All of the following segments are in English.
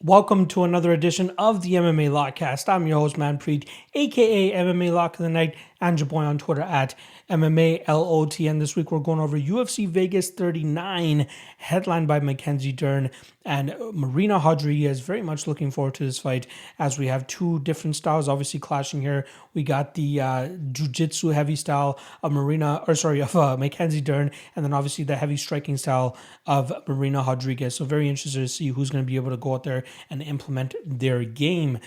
Welcome to another edition of the MMA Lockcast. I'm your host, Manpreet, aka MMA Lock of the Night, and your boy on Twitter at MMALOTN. This week we're going over UFC Vegas 39, headlined by Mackenzie Dern and Marina Rodriguez. Very much looking forward to this fight as we have two different styles obviously clashing here. We got the jiu-jitsu heavy style of Mackenzie Dern, and then obviously the heavy striking style of Marina Rodriguez. So very interested to see who's going to be able to go out there and implement their game.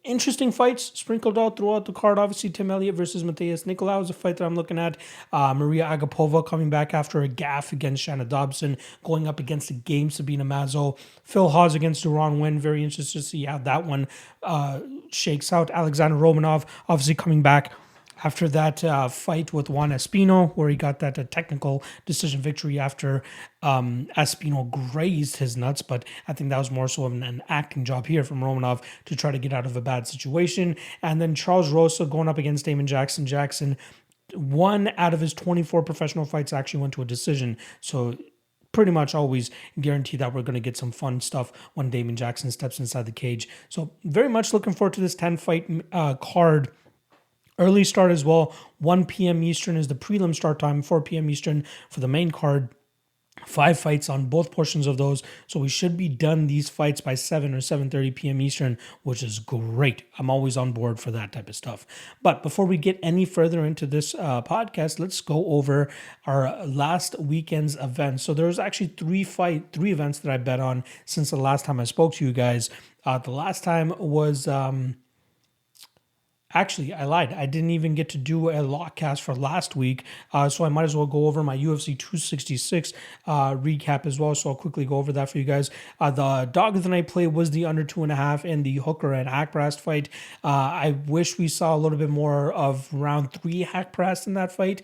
Interesting fights sprinkled out throughout the card. Obviously, Tim Elliott versus Nicolau is a fight that I'm looking at. Maria Agapova coming back after a gaffe against Shanna Dobson, going up against the game Sabina Mazo. Phil Hawes against Winn. Very interested to see how that one shakes out. Alexander Romanov obviously coming back after that fight with Juan Espino, where he got that technical decision victory after Espino grazed his nuts. But I think that was more so an acting job here from Romanov to try to get out of a bad situation. And then Charles Rosa going up against Damon Jackson. Jackson, one out of his 24 professional fights actually went to a decision. So pretty much always guarantee that we're going to get some fun stuff when Damon Jackson steps inside the cage. So very much looking forward to this 10-fight card. Early start as well. 1 p.m. Eastern is the prelim start time. 4 p.m. Eastern for the main card. 5 fights on both portions of those. So we should be done these fights by 7 or 7:30 p.m. Eastern, which is great. I'm always on board for that type of stuff. But before we get any further into this podcast, let's go over our last weekend's events. So there was actually three events that I bet on since the last time I spoke to you guys. The last time was... Actually, I lied. I didn't even get to do a lockcast for last week, so I might as well go over my UFC 266 recap as well. So I'll quickly go over that for you guys. The dog of the night play was the under 2.5 in the Hooker and Hackprast fight. I wish we saw a little bit more of round 3 Hackprast in that fight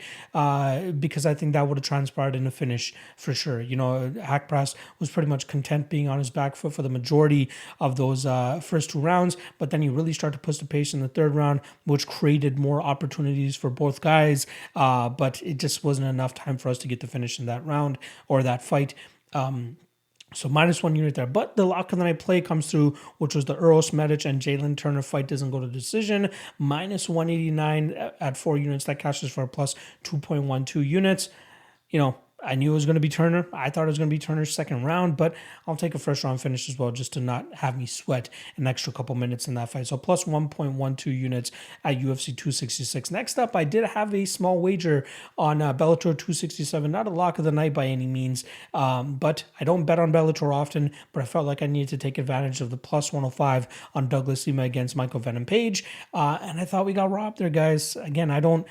because I think that would have transpired in a finish for sure. You know, Hackprast was pretty much content being on his back foot for the majority of those first 2 rounds, but then he really started to push the pace in the third round, which created more opportunities for both guys, but it just wasn't enough time for us to get the finish in that round or that fight. So -1 unit there. But the lock of the night play comes through, which was the Eros Medic and Jalen Turner fight doesn't go to decision. -189 at 4 units. That cashes for a plus 2.12 units. You know, I knew it was going to be Turner. I thought it was going to be Turner's second round, but I'll take a first round finish as well just to not have me sweat an extra couple minutes in that fight. So plus 1.12 units at UFC 266. Next up, I did have a small wager on Bellator 267. Not a lock of the night by any means, but I don't bet on Bellator often, but I felt like I needed to take advantage of the plus 105 on Douglas Lima against Michael Venom Page, and I thought we got robbed there, guys. Again, I don't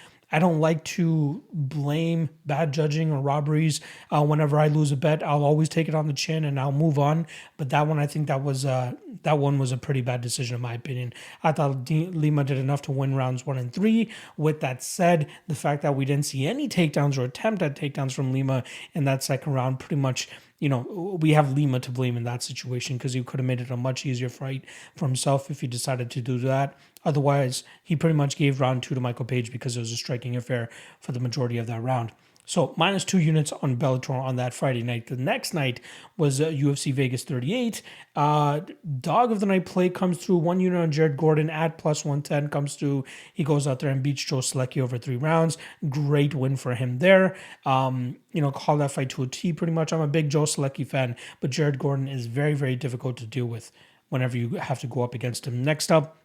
like to blame bad judging or robberies. Whenever I lose a bet, I'll always take it on the chin and I'll move on. But that one, I think that one was a pretty bad decision in my opinion. I thought Lima did enough to win rounds 1 and 3. With that said, the fact that we didn't see any takedowns or attempt at takedowns from Lima in that second round pretty much, you know, we have Lima to blame in that situation because he could have made it a much easier fight for himself if he decided to do that. Otherwise, he pretty much gave round 2 to Michael Page because it was a striking affair for the majority of that round. So -2 units on Bellator on that Friday night. The next night was UFC Vegas 38. Dog of the night play comes through. 1 unit on Jared Gordon at plus 110 comes through. He goes out there and beats Joe Selecki over 3 rounds. Great win for him there. You know, call that fight to a T pretty much. I'm a big Joe Selecki fan, but Jared Gordon is very, very difficult to deal with whenever you have to go up against him. Next up,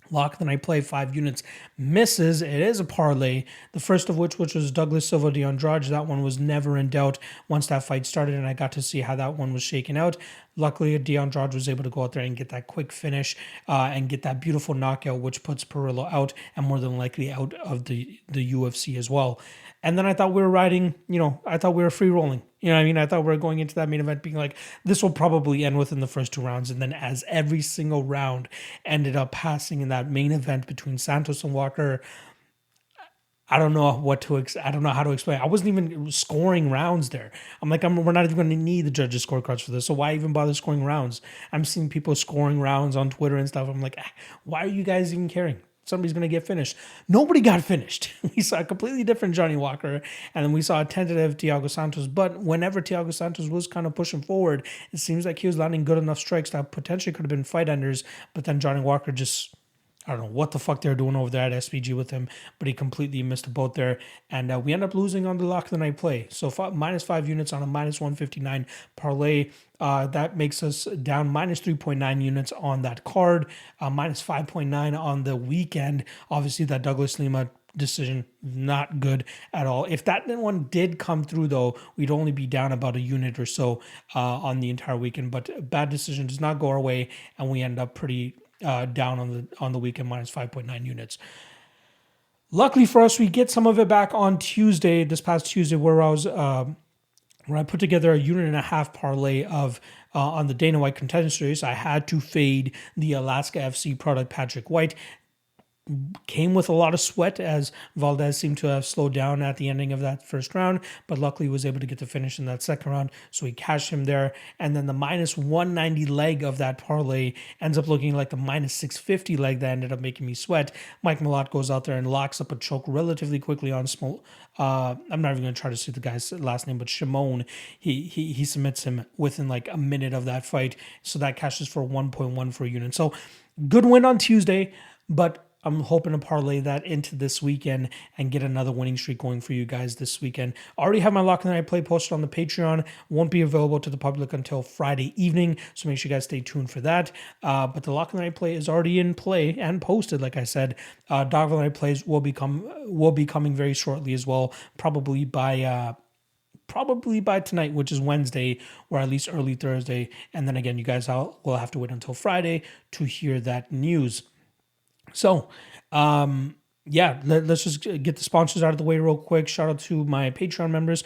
lock of the night play, 5 units misses. It is a parlay. The first of which was Douglas Silva de Andrade. That one was never in doubt once that fight started, and I got to see how that one was shaken out. Luckily, de Andrade was able to go out there and get that quick finish and get that beautiful knockout, which puts Perillo out and more than likely out of the UFC as well. And then I thought we were riding, you know, I thought we were free rolling. You know what I mean? I thought we were going into that main event being like, this will probably end within the first 2 rounds. And then as every single round ended up passing in that main event between Santos and Walker, I don't know I don't know how to explain. I wasn't even scoring rounds there. I'm like, we're not even going to need the judges' scorecards for this. So why even bother scoring rounds? I'm seeing people scoring rounds on Twitter and stuff. I'm like, why are you guys even caring? somebody's going to get finished. Nobody got finished. We saw a completely different Johnny Walker, and then we saw a tentative Thiago Santos. But whenever Thiago Santos was kind of pushing forward, it seems like he was landing good enough strikes that potentially could have been fight enders. But then Johnny Walker just, I don't know what the fuck they're doing over there at SPG with him, but he completely missed a boat there. And we end up losing on the lock of the night play. So minus 5 units on a minus 159 parlay. That makes us down minus 3.9 units on that card, minus 5.9 on the weekend. Obviously, that Douglas Lima decision, not good at all. If that one did come through, though, we'd only be down about a unit or so on the entire weekend. But bad decision does not go our way, and we end up pretty down on the weekend, minus 5.9 units. Luckily for us, we get some of it back on Tuesday, this past Tuesday, where I put together a unit and a half parlay of on the Dana White Contender Series. I had to fade the Alaska FC product Patrick White. Came with a lot of sweat as Valdez seemed to have slowed down at the ending of that first round, but luckily was able to get the finish in that second round, so he cashed him there. And then the minus 190 leg of that parlay ends up looking like the minus 650 leg that ended up making me sweat. Mike Malott goes out there and locks up a choke relatively quickly on small. I'm not even going to try to say the guy's last name, but Shimon, he submits him within like a minute of that fight, so that cashes for 1.1 for a unit. So good win on Tuesday, but I'm hoping to parlay that into this weekend and get another winning streak going for you guys this weekend. I already have my Lock of the Night play posted on the Patreon. Won't be available to the public until Friday evening, so make sure you guys stay tuned for that. But the Lock of the Night play is already in play and posted, like I said. Dog of the Night plays will be coming very shortly as well, probably by tonight, which is Wednesday, or at least early Thursday. And then again, you guys will have to wait until Friday to hear that news. So, let's just get the sponsors out of the way real quick. Shout out to my Patreon members.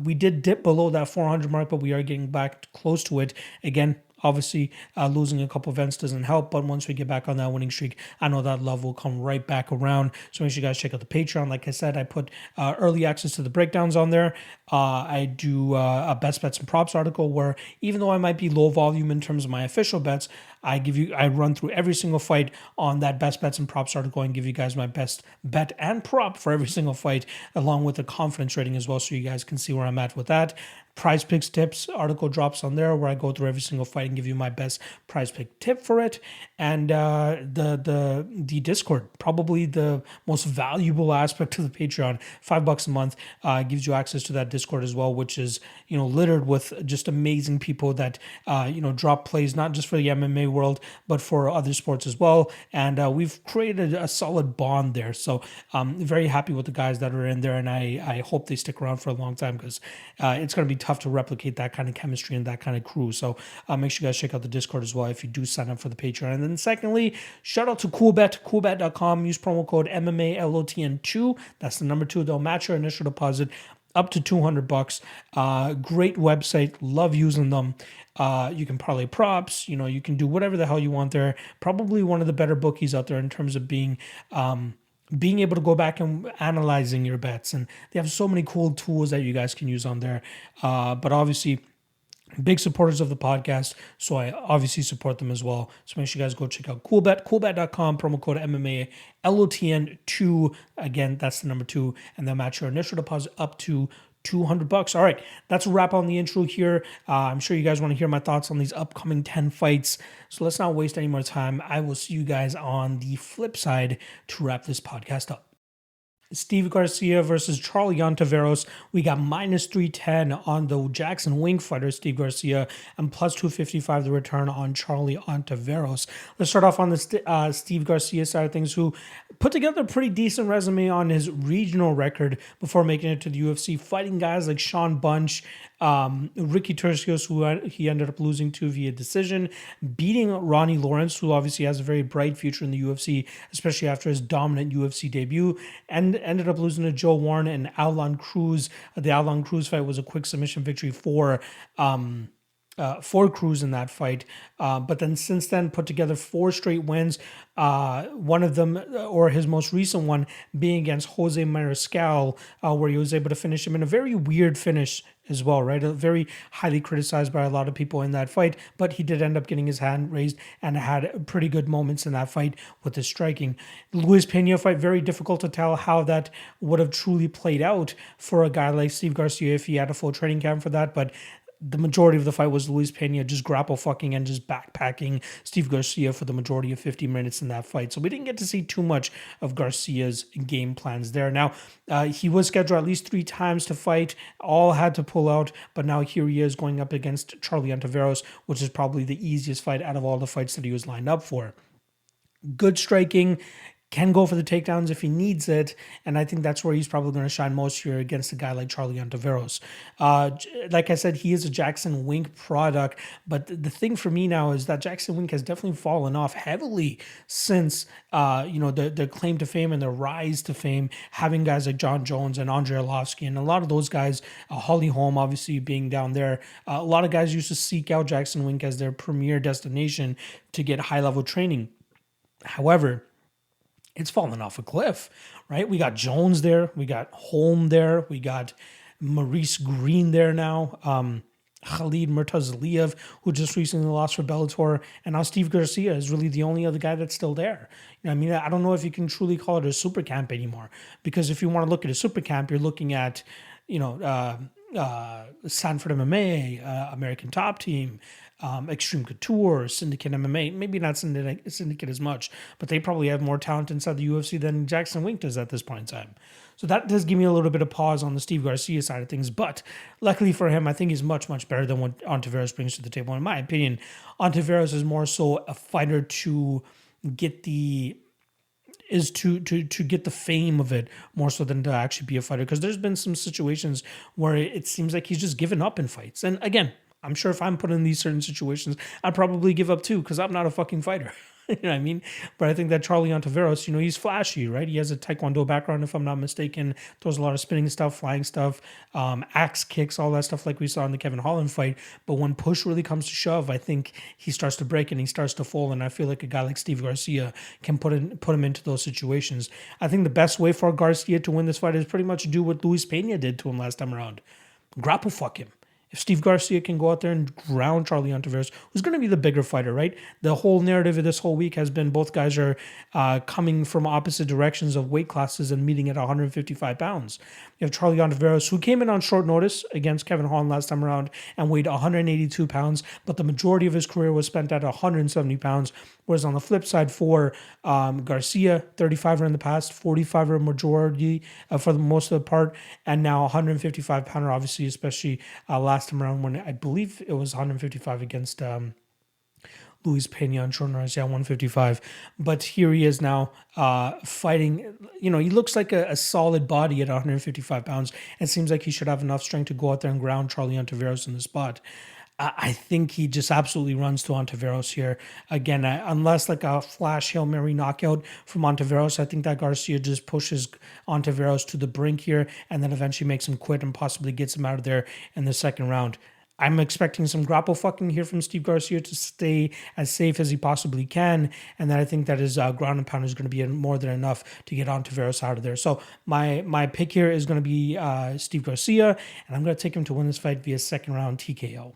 We did dip below that 400 mark, but we are getting back close to it. Again, obviously, losing a couple events doesn't help, but once we get back on that winning streak, I know that love will come right back around. So make sure you guys check out the Patreon. Like I said, I put early access to the breakdowns on there. I do a best bets and props article where, even though I might be low volume in terms of my official bets, I run through every single fight on that best bets and props article and give you guys my best bet and prop for every single fight, along with the confidence rating as well, so you guys can see where I'm at with that. Prize Picks tips article drops on there where I go through every single fight and give you my best prize pick tip for it. And the Discord, probably the most valuable aspect of the Patreon, $5 a month, gives you access to that Discord as well, which is, littered with just amazing people that, drop plays, not just for the MMA world, but for other sports as well. And we've created a solid bond there. So I'm very happy with the guys that are in there, and I hope they stick around for a long time, because it's going to be tough to replicate that kind of chemistry and that kind of crew. So make sure you guys check out the Discord as well if you do sign up for the Patreon. And then secondly, shout out to Coolbet, coolbet.com. Use promo code MMALOTN2. That's the number 2. They'll match your initial deposit up to $200. Great website. Love using them. You can parlay props. You can do whatever the hell you want there. Probably one of the better bookies out there in terms of being able to go back and analyzing your bets. And they have so many cool tools that you guys can use on there. But obviously, big supporters of the podcast, so I obviously support them as well. So make sure you guys go check out Coolbet, coolbet.com, promo code MMALOTN2. Again, that's the number 2, and they'll match your initial deposit up to $200. All right, that's a wrap on the intro here. I'm sure you guys want to hear my thoughts on these upcoming 10 fights. So let's not waste any more time. I will see you guys on the flip side to wrap this podcast up. Steve Garcia versus Charlie Ontiveros. We got minus 310 on the Jackson Wing fighter, Steve Garcia, and plus 255 the return on Charlie Ontiveros. Let's start off on the Steve Garcia side of things, who put together a pretty decent resume on his regional record before making it to the UFC, fighting guys like Sean Bunch, Ricky Tercios, who he ended up losing to via decision, beating Ronnie Lawrence, who obviously has a very bright future in the UFC, especially after his dominant UFC debut, and ended up losing to Joe Warren and Alan Cruz. The Alan Cruz fight was a quick submission victory for for Cruz in that fight. But then since then, put together 4 straight wins. One of them, or his most recent one, being against Jose Mariscal, where he was able to finish him in a very weird finish as well, right? Very highly criticized by a lot of people in that fight, but he did end up getting his hand raised and had pretty good moments in that fight with his striking. Luis Pena fight, very difficult to tell how that would have truly played out for a guy like Steve Garcia if he had a full training camp for that, but the majority of the fight was Luis Pena just grapple fucking and just backpacking Steve Garcia for the majority of 50 minutes in that fight. So we didn't get to see too much of Garcia's game plans there. Now, he was scheduled at least 3 times to fight, all had to pull out, but now here he is going up against Charlie Ontiveros, which is probably the easiest fight out of all the fights that he was lined up for. Good striking, can go for the takedowns if he needs it, and I think that's where he's probably going to shine most here against a guy like Charlie Ontiveros. Like I said, he is a Jackson Wink product, but the thing for me now is that Jackson Wink has definitely fallen off heavily since their claim to fame and their rise to fame, having guys like John Jones and Andrei Arlovsky, and a lot of those guys, Holly Holm obviously being down there, a lot of guys used to seek out Jackson Wink as their premier destination to get high-level training. However, it's fallen off a cliff, right? We got Jones there. We got Holm there. We got Maurice Green there now. Khalid Murtazaliev, who just recently lost for Bellator. And now Steve Garcia is really the only other guy that's still there. I mean, I don't know if you can truly call it a super camp anymore. Because if you want to look at a super camp, you're looking at, Sanford MMA, American Top Team, Extreme Couture, Syndicate MMA, maybe not Syndicate as much, but they probably have more talent inside the UFC than Jackson Wink does at this point in time. So that does give me a little bit of pause on the Steve Garcia side of things, but luckily for him, I think he's much, much better than what Ontiveros brings to the table. In my opinion, Ontiveros is more so a fighter to get the get the fame of it more so than to actually be a fighter, because there's been some situations where it seems like he's just given up in fights. And again, I'm sure if I'm put in these certain situations, I'd probably give up too, because I'm not a fucking fighter. You know what I mean? But I think that Charlie Ontiveros, he's flashy, right? He has a Taekwondo background, if I'm not mistaken. Throws a lot of spinning stuff, flying stuff, axe kicks, all that stuff like we saw in the Kevin Holland fight. But when push really comes to shove, I think he starts to break and he starts to fall. And I feel like a guy like Steve Garcia can put him into those situations. I think the best way for Garcia to win this fight is pretty much do what Luis Pena did to him last time around. Grapple fuck him. If Steve Garcia can go out there and ground Charlie Ontiveros, who's going to be the bigger fighter, right? The whole narrative of this whole week has been both guys are coming from opposite directions of weight classes and meeting at 155 pounds. You have Charlie Ontiveros, who came in on short notice against Kevin Holland last time around and weighed 182 pounds, but the majority of his career was spent at 170 pounds. Whereas on the flip side for Garcia, 35er in the past, 45er majority for the most of the part, and now 155 pounder, obviously, especially last time around when I believe it was 155 against Luis Pena on short notice, 155. But here he is now fighting. He looks like a solid body at 155 pounds. It seems like he should have enough strength to go out there and ground Charlie Ontiveros in the spot. I think he just absolutely runs to Ontiveros here. Again, unless like a flash Hail Mary knockout from Ontiveros, I think that Garcia just pushes Ontiveros to the brink here and then eventually makes him quit and possibly gets him out of there in the second round. I'm expecting some grapple fucking here from Steve Garcia to stay as safe as he possibly can. And then I think that his ground and pound is going to be more than enough to get Ontiveros out of there. So my pick here is going to be Steve Garcia, and I'm going to take him to win this fight via second round TKO.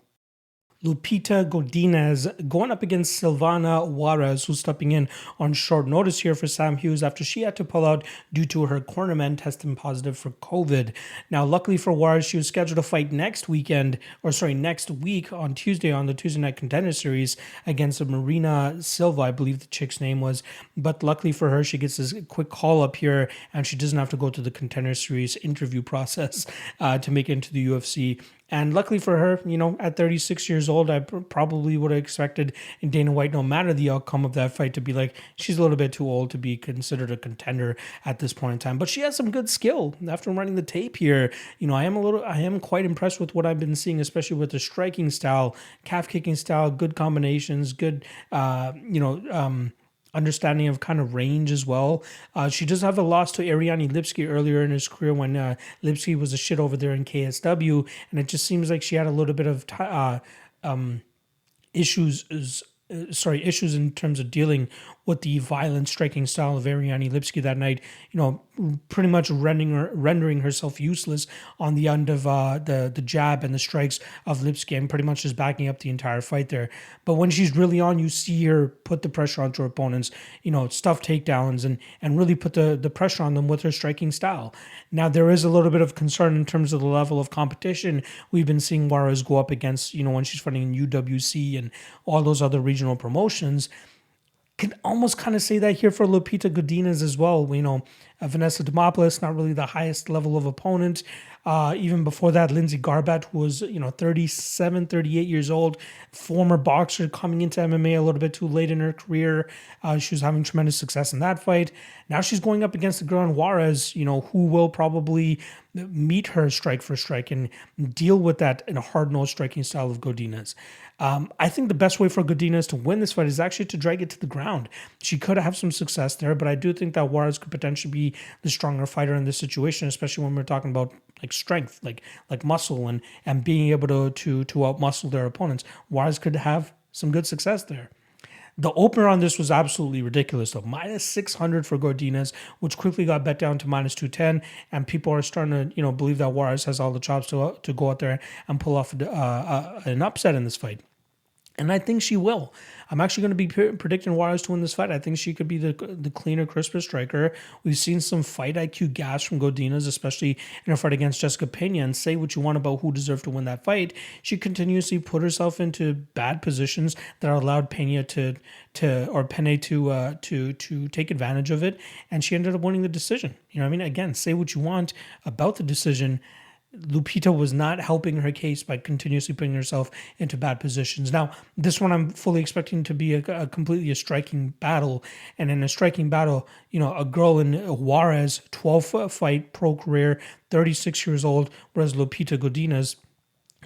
Lupita Godinez going up against Silvana Juarez, who's stepping in on short notice here for Sam Hughes after she had to pull out due to her cornerman testing positive for COVID. Now, luckily for Juarez, she was scheduled to fight next week on Tuesday on the Tuesday Night Contender Series against Marina Silva, I believe the chick's name was. But luckily for her, she gets this quick call up here and she doesn't have to go to the Contender Series interview process to make it into the UFC. And luckily for her, at 36 years old, I probably would have expected Dana White, no matter the outcome of that fight, to be like, she's a little bit too old to be considered a contender at this point in time. But she has some good skill. After running the tape here, I am quite impressed with what I've been seeing, especially with the striking style, calf kicking style, good combinations, good, understanding of kind of range as well. She does have a loss to Ariane Lipski earlier in his career when Lipski was a shit over there in KSW, and it just seems like she had a little bit of issues in terms of dealing with the violent striking style of Ariane Lipski that night. Pretty much rendering herself useless on the end of the jab and the strikes of Lipski, and pretty much just backing up the entire fight there. But when she's really on, you see her put the pressure onto her opponents, stuff takedowns and really put the pressure on them with her striking style. Now, there is a little bit of concern in terms of the level of competition we've been seeing Juarez go up against, when she's fighting in UWC and all those other regional promotions. Can almost kind of say that here for Lupita Godinez as well. Vanessa Demopoulos, not really the highest level of opponent. Even before that, Lindsay Garbat, who was 37, 38 years old, former boxer coming into MMA a little bit too late in her career. She was having tremendous success in that fight. Now she's going up against a girl in Juarez, who will probably meet her strike for strike and deal with that in a hard-nosed striking style of Godinez. I think the best way for Godinez to win this fight is actually to drag it to the ground. She could have some success there, but I do think that Juarez could potentially be the stronger fighter in this situation, especially when we're talking about like strength, like muscle and being able to outmuscle their opponents. Juarez could have some good success there. The opener on this was absolutely ridiculous, though. Minus 600 for Godinez, which quickly got bet down to minus 210, and people are starting to, believe that Juarez has all the chops to go out there and pull off an upset in this fight. And I think she will. I'm actually going to be predicting Juarez to win this fight. I think she could be the cleaner, crisper striker. We've seen some fight IQ gas from Godinez, especially in her fight against Jessica Pena. And say what you want about who deserved to win that fight, she continuously put herself into bad positions that allowed Pena to take advantage of it, and she ended up winning the decision. Again, say what you want about the decision. Lupita was not helping her case by continuously putting herself into bad positions. Now, this one I'm fully expecting to be a completely striking battle. And in a striking battle, a girl in Juarez, 12-fight pro career, 36 years old, whereas Lupita Godinez,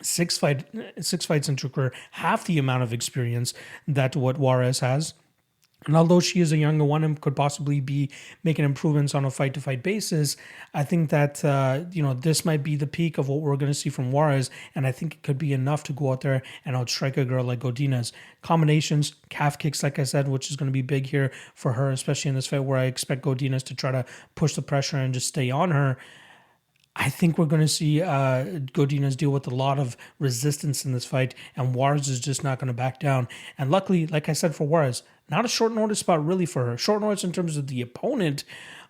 six fights into her career, half the amount of experience that what Juarez has. And although she is a younger one and could possibly be making improvements on a fight-to-fight basis, I think that, this might be the peak of what we're going to see from Juarez, and I think it could be enough to go out there and outstrike a girl like Godinez. Combinations, calf kicks, like I said, which is going to be big here for her, especially in this fight where I expect Godinez to try to push the pressure and just stay on her. I think we're going to see Godinez deal with a lot of resistance in this fight, and Juarez is just not going to back down. And luckily, like I said, for Juarez, not a short notice spot really for her. Short notice in terms of the opponent,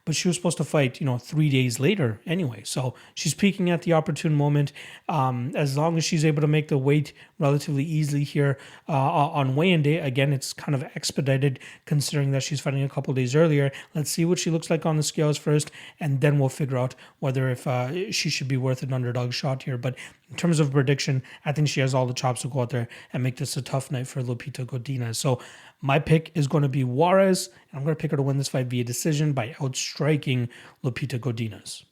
but she was supposed to fight, 3 days later anyway. So she's peaking at the opportune moment. As long as she's able to make the weight relatively easily here on weigh-in day. Again, it's kind of expedited considering that she's fighting a couple days earlier. Let's see what she looks like on the scales first, and then we'll figure out whether if she should be worth an underdog shot here. But in terms of prediction, I think she has all the chops to go out there and make this a tough night for Lupita Godinez. So my pick is going to be Juarez, and I'm going to pick her to win this fight via decision by outstriking Lupita Godinez.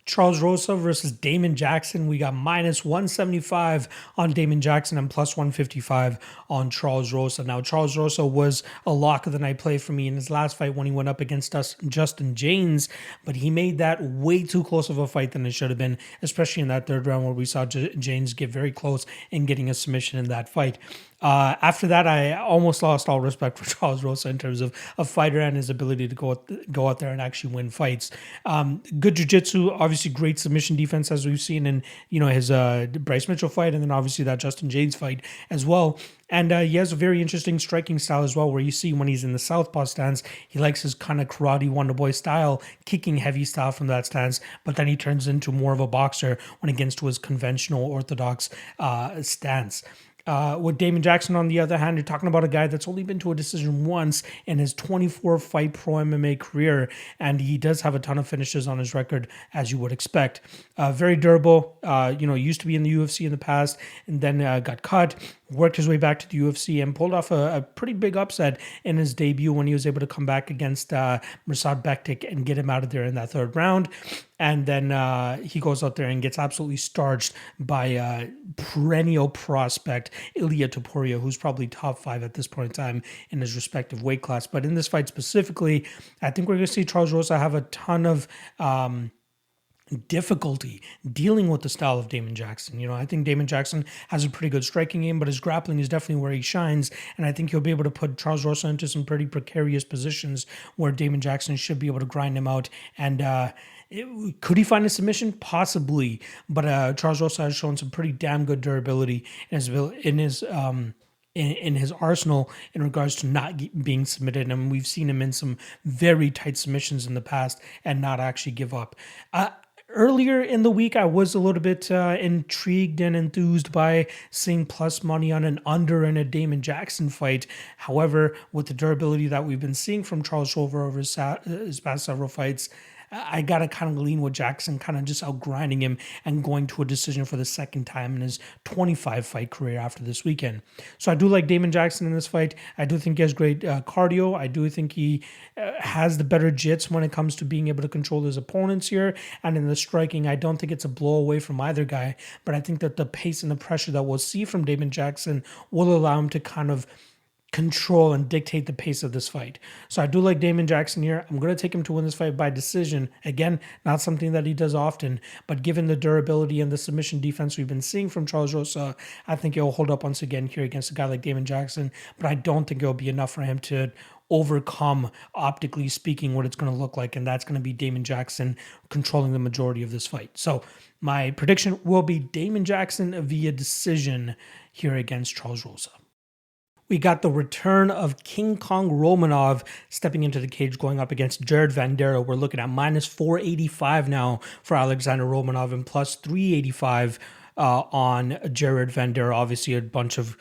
Charles Rosa versus Damon Jackson. We got minus 175 on Damon Jackson and plus 155 on Charles Rosa. Now, Charles Rosa was a lock of the night play for me in his last fight when he went up against Justin James, but he made that way too close of a fight than it should have been, especially in that third round where we saw James get very close in getting a submission in that fight. After that, I almost lost all respect for Charles Rosa in terms of a fighter and his ability to go out there and actually win fights. Good jiu-jitsu, obviously great submission defense as we've seen in his Bryce Mitchell fight, and then obviously that Justin James fight as well. And he has a very interesting striking style as well, where you see when he's in the southpaw stance, he likes his kind of karate Wonder Boy style, kicking heavy style from that stance, but then he turns into more of a boxer when it gets to his conventional orthodox stance. With Damon Jackson, on the other hand, you're talking about a guy that's only been to a decision once in his 24-fight pro MMA career, and he does have a ton of finishes on his record, as you would expect. Very durable, used to be in the UFC in the past, and then got cut, worked his way back to the UFC, and pulled off a pretty big upset in his debut when he was able to come back against Mirsad Bektic and get him out of there in that third round. And then he goes out there and gets absolutely starched by perennial prospect Elliott, who's probably top 5 at this point in time in his respective weight class. But in this fight specifically, I think we're going to see Charles Rosa have a ton of difficulty dealing with the style of Damon Jackson. I think Damon Jackson has a pretty good striking game, but his grappling is definitely where he shines. And I think he'll be able to put Charles Rosa into some pretty precarious positions where Damon Jackson should be able to grind him out. And could he find a submission? Possibly. But Charles Rosa has shown some pretty damn good durability in his arsenal in regards to not being submitted. And we've seen him in some very tight submissions in the past and not actually give up. Earlier in the week, I was a little bit intrigued and enthused by seeing plus money on an under in a Damon Jackson fight. However, with the durability that we've been seeing from Charles Rosa over his past several fights, I got to kind of lean with Jackson, kind of just outgrinding him and going to a decision for the second time in his 25-fight career after this weekend. So I do like Damon Jackson in this fight. I do think he has great cardio. I do think he has the better jits when it comes to being able to control his opponents here. And in the striking, I don't think it's a blow away from either guy, but I think that the pace and the pressure that we'll see from Damon Jackson will allow him to kind of control and dictate the pace of this fight. So I do like Damon Jackson here. I'm going to take him to win this fight by decision. Again, not something that he does often, but given the durability and the submission defense we've been seeing from Charles Rosa, I think he'll hold up once again here against a guy like Damon Jackson, but I don't think it'll be enough for him to overcome, optically speaking, what it's going to look like, and that's going to be Damon Jackson controlling the majority of this fight. So my prediction will be Damon Jackson via decision here against Charles Rosa. We got the return of King Kong Romanov stepping into the cage, going up against Jared Vanderaa. We're looking at minus 485 now for Alexander Romanov and plus 385 on Jared Vanderaa. Obviously, a bunch of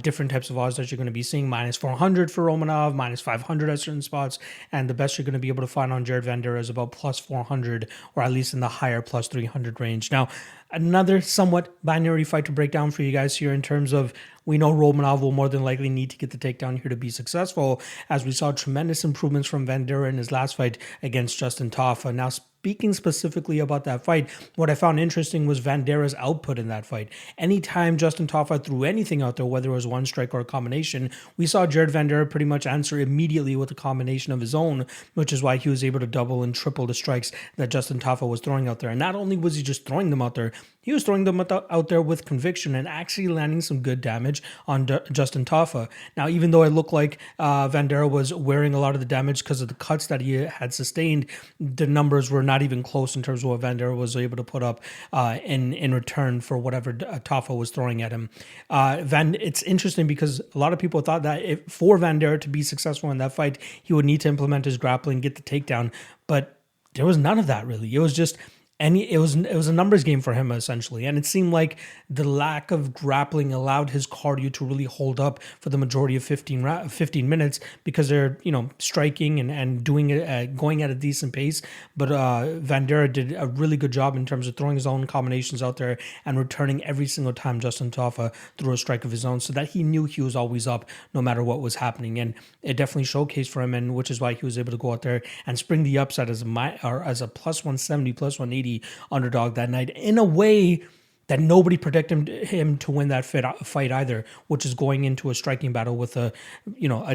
different types of odds that you're going to be seeing. Minus 400 for Romanov, minus 500 at certain spots, and the best you're going to be able to find on Jared Vanderaa is about plus 400, or at least in the higher plus 300 range. Now, another somewhat binary fight to break down for you guys here in terms of, we know Romanov will more than likely need to get the takedown here to be successful, as we saw tremendous improvements from Vanderaa in his last fight against Justin Tafa. Now, speaking specifically about that fight, what I found interesting was Vandera's output in that fight. Anytime Justin Tafa threw anything out there, whether it was one strike or a combination, we saw Jared Vanderaa pretty much answer immediately with a combination of his own, which is why he was able to double and triple the strikes that Justin Tafa was throwing out there. And not only was he just throwing them out there, he was throwing them out there with conviction and actually landing some good damage on Justin Tafa. Now, even though it looked like Vanderaa was wearing a lot of the damage because of the cuts that he had sustained, the numbers were not even close in terms of what Vanderaa was able to put up in return for whatever Tafa was throwing at him. It's interesting because a lot of people thought that for Vanderaa to be successful in that fight, he would need to implement his grappling, get the takedown, but there was none of that really. It was just it was a numbers game for him essentially, and it seemed like the lack of grappling allowed his cardio to really hold up for the majority of 15 minutes because they're striking and doing it going at a decent pace. But Vanderaa did a really good job in terms of throwing his own combinations out there and returning every single time Justin Tafa threw a strike of his own, so that he knew he was always up no matter what was happening, and it definitely showcased for him, and which is why he was able to go out there and spring the upset as a plus 170, plus 180 underdog that night in a way that nobody predicted him to win that fight either, which is going into a striking battle with a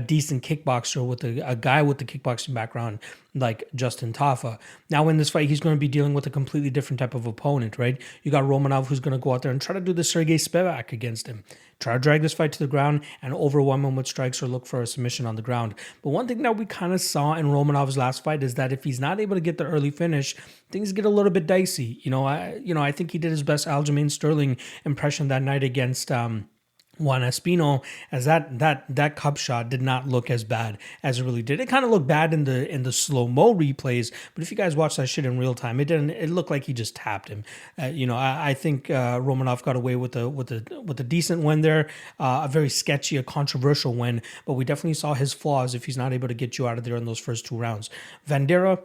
decent kickboxer, with a guy with the kickboxing background like Justin Tafa. Now in this fight, he's going to be dealing with a completely different type of opponent, right? You got Romanov, who's going to go out there and try to do the Sergey Spivak against him. Try to drag this fight to the ground and overwhelm him with strikes or look for a submission on the ground. But one thing that we kind of saw in Romanov's last fight is that if he's not able to get the early finish, things get a little bit dicey. I think he did his best Aljamain Sterling impression that night against Juan Espino, as that cup shot did not look as bad as it really did. It kind of looked bad in the slow-mo replays, but if you guys watch that shit in real time, it looked like he just tapped him. I think Romanov got away with a decent win there, a very sketchy, a controversial win, but we definitely saw his flaws if he's not able to get you out of there in those first two rounds. Vanderaa,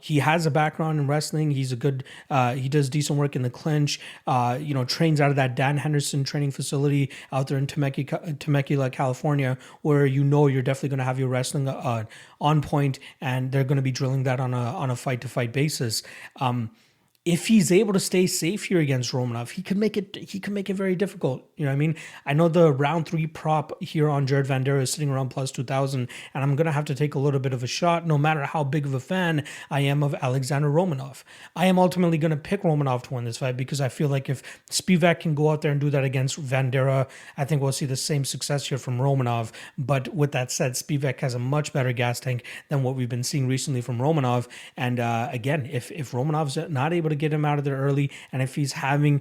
he has a background in wrestling. He's a good, he does decent work in the clinch, trains out of that Dan Henderson training facility out there in Temecula, California, where you're definitely going to have your wrestling on point, and they're going to be drilling that on a fight-to-fight basis. if he's able to stay safe here against Romanov, he could make it very difficult. You know what I mean? I know the round 3 prop here on Jared Vanderaa is sitting around plus 2,000, and I'm gonna have to take a little bit of a shot, no matter how big of a fan I am of Alexander Romanov. I am ultimately gonna pick Romanov to win this fight because I feel like if Spivak can go out there and do that against Vanderaa, I think we'll see the same success here from Romanov. But with that said, Spivak has a much better gas tank than what we've been seeing recently from Romanov. And again, if Romanov's not able to get him out of there early, and if he's having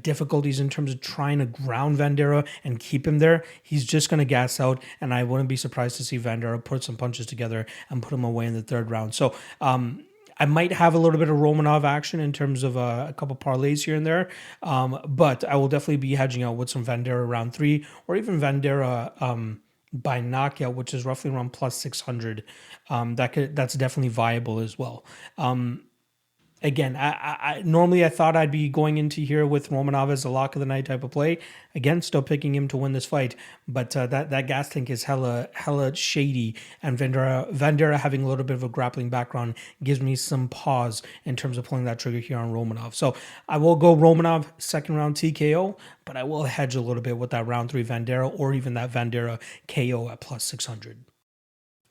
difficulties in terms of trying to ground Vanderaa and keep him there, he's just going to gas out, and I wouldn't be surprised to see Vanderaa put some punches together and put him away in the 3rd round. So I might have a little bit of Romanov action in terms of a couple parlays here and there, but I will definitely be hedging out with some Vanderaa round 3, or even Vanderaa by knockout, which is roughly around plus 600. That's definitely viable as well. Again, I normally I thought I'd be going into here with Romanov as a lock of the night type of play. Again, still picking him to win this fight, but that gas tank is hella shady, and Vanderaa having a little bit of a grappling background gives me some pause in terms of pulling that trigger here on Romanov. So I will go Romanov 2nd round TKO, but I will hedge a little bit with that round 3 Vanderaa, or even that Vanderaa KO at plus 600.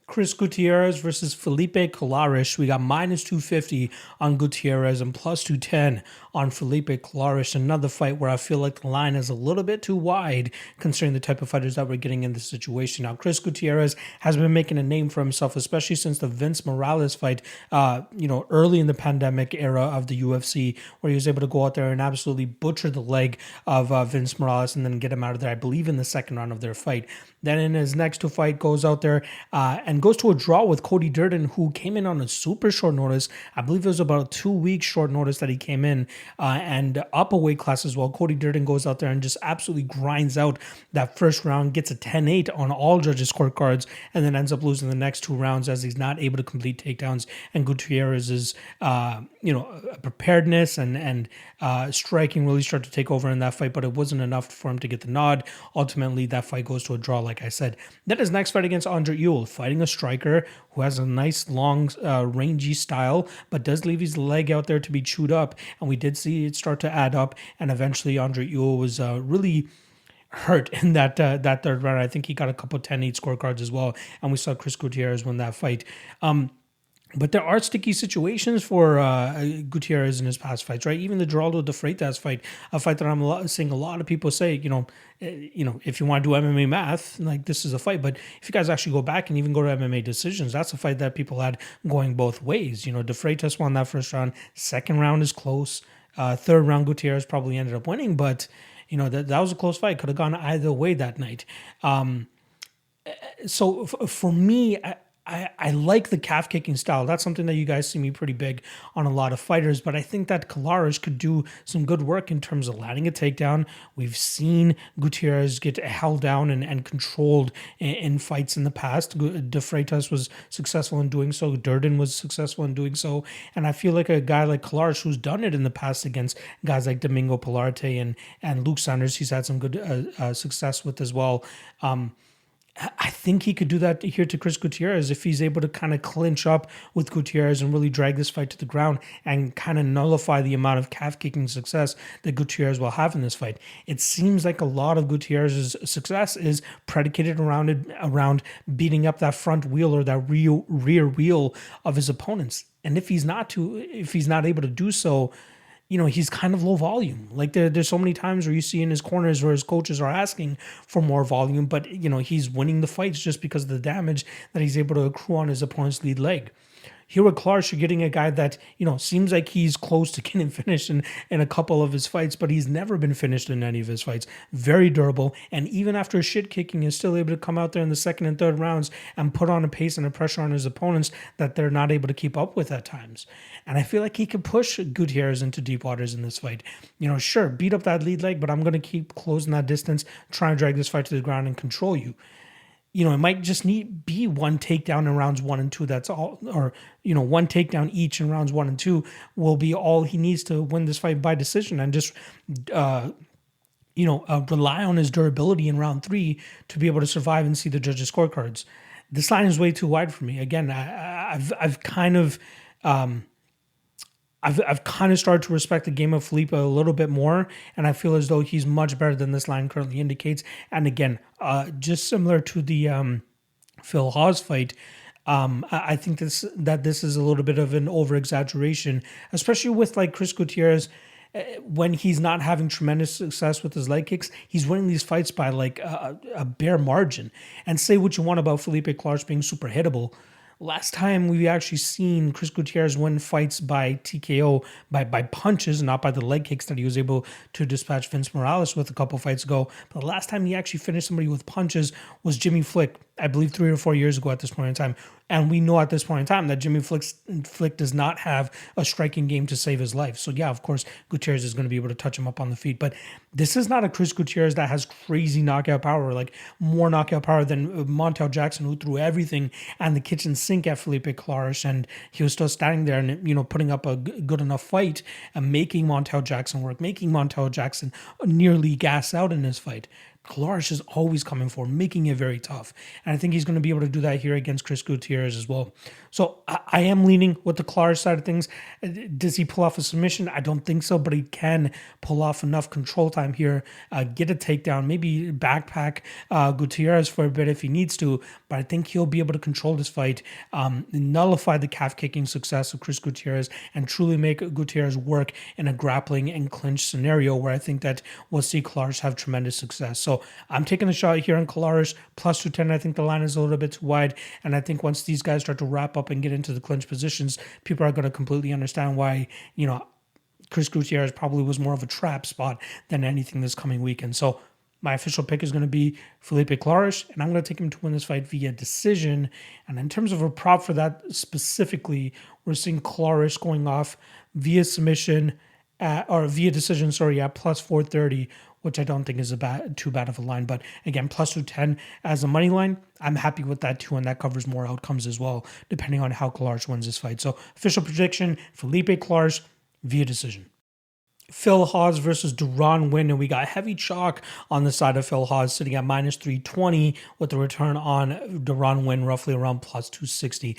Chris Gutierrez versus Felipe Colares. We got minus 250 on Gutierrez and plus 210 on Felipe Colares. Another fight where I feel like the line is a little bit too wide considering the type of fighters that we're getting in this situation. Now, Chris Gutierrez has been making a name for himself, especially since the Vince Morales fight, early in the pandemic era of the UFC, where he was able to go out there and absolutely butcher the leg of Vince Morales and then get him out of there, I believe, in the 2nd round of their fight. Then in his next 2 fight, goes out there and goes to a draw with Cody Dern, who came in on a super short notice. I believe it was about a 2 week short notice that he came in, and up a weight class as well. Cody Dern goes out there and just absolutely grinds out that 1st round, gets a 10-8 on all judges' scorecards, and then ends up losing the next 2 rounds as he's not able to complete takedowns. And Gutierrez's preparedness and striking really start to take over in that fight, but it wasn't enough for him to get the nod. Ultimately, that fight goes to a draw, like I said. Then his next fight against Andre Ewell, fighting a striker who has a nice, long, rangy style, but does leave his leg out there to be chewed up. And we did see it start to add up, and eventually Andre Ewell was really hurt in that 3rd round. I think he got a couple 10-8 scorecards as well, and we saw Chris Gutierrez win that fight. But there are sticky situations for Gutierrez in his past fights, right? Even the Geraldo de Freitas fight, a fight that I'm seeing a lot of people say, if you want to do MMA math, like, this is a fight. But if you guys actually go back and even go to MMA decisions, that's a fight that people had going both ways. De Freitas won that 1st round. 2nd round is close. 3rd round, Gutierrez probably ended up winning, but that was a close fight. Could have gone either way that night. So for me, I like the calf kicking style. That's something that you guys see me pretty big on a lot of fighters, but I think that Colares could do some good work in terms of landing a takedown. We've seen Gutierrez get held down and controlled in fights in the past. De Freitas was successful in doing so. Durden was successful in doing so. And I feel like a guy like Colares, who's done it in the past against guys like Domingo Pilarte and Luke Sanders, he's had some good success with as well. I think he could do that here to Chris Gutierrez if he's able to kind of clinch up with Gutierrez and really drag this fight to the ground and kind of nullify the amount of calf kicking success that Gutierrez will have in this fight. It seems like a lot of Gutierrez's success is predicated around beating up that front wheel or that rear wheel of his opponents. And if he's not able to do so, he's kind of low volume. Like there's so many times where you see in his corners where his coaches are asking for more volume, but he's winning the fights just because of the damage that he's able to accrue on his opponent's lead leg. Here with Clark, you're getting a guy that, seems like he's close to getting finished in a couple of his fights, but he's never been finished in any of his fights. Very durable. And even after shit kicking, is still able to come out there in the 2nd and 3rd rounds and put on a pace and a pressure on his opponents that they're not able to keep up with at times. And I feel like he could push Gutierrez into deep waters in this fight. Sure, beat up that lead leg, but I'm going to keep closing that distance, try and drag this fight to the ground and control you. It might just be one takedown in rounds 1 and 2. That's all, or, one takedown each in rounds 1 and 2 will be all he needs to win this fight by decision, and just, rely on his durability in round 3 to be able to survive and see the judges' scorecards. This line is way too wide for me. Again, I've kind of, I've kind of started to respect the game of Felipe a little bit more, and I feel as though he's much better than this line currently indicates. And again, just similar to the Phil Hawes fight, I think that this is a little bit of an over exaggeration, especially with like Chris Gutierrez. When he's not having tremendous success with his leg kicks, he's winning these fights by like a bare margin. And say what you want about Felipe Colares being super hittable. Last time we actually seen Chris Gutierrez win fights by TKO, by punches, not by the leg kicks that he was able to dispatch Vince Morales with a couple fights ago. But the last time he actually finished somebody with punches was Jimmy Flick, I believe 3 or 4 years ago at this point in time. And we know at this point in time that Jimmy Flick does not have a striking game to save his life. So yeah, of course, Gutierrez is going to be able to touch him up on the feet. But this is not a Chris Gutierrez that has crazy knockout power, like more knockout power than Montel Jackson, who threw everything and the kitchen sink at Felipe Colares, and he was still standing there and putting up a good enough fight and making Montel Jackson work, making Montel Jackson nearly gas out in this fight. Colares is always coming for, making it very tough. And I think he's going to be able to do that here against Chris Gutierrez as well. So I am leaning with the Colares side of things. Does he pull off a submission? I don't think so, but he can pull off enough control time here, get a takedown, maybe backpack Gutierrez for a bit if he needs to. But I think he'll be able to control this fight, nullify the calf kicking success of Chris Gutierrez, and truly make Gutierrez work in a grappling and clinch scenario where I think that we'll see Colares have tremendous success. So I'm taking a shot here on Colares, plus 210. I think the line is a little bit too wide. And I think once these guys start to wrap up and get into the clinch positions, people are going to completely understand why, Chris Gutierrez probably was more of a trap spot than anything this coming weekend. So my official pick is going to be Felipe Colares, and I'm going to take him to win this fight via decision. And in terms of a prop for that specifically, we're seeing Colares going off via submission or via decision, at plus 430, which I don't think is too bad of a line. But again, plus 210 as a money line, I'm happy with that too, and that covers more outcomes as well, depending on how Colares wins this fight. So official prediction, Felipe Colares via decision. Phil Hawes versus Dern Winn, and we got heavy chalk on the side of Phil Hawes sitting at minus 320 with the return on Dern Winn roughly around plus 260.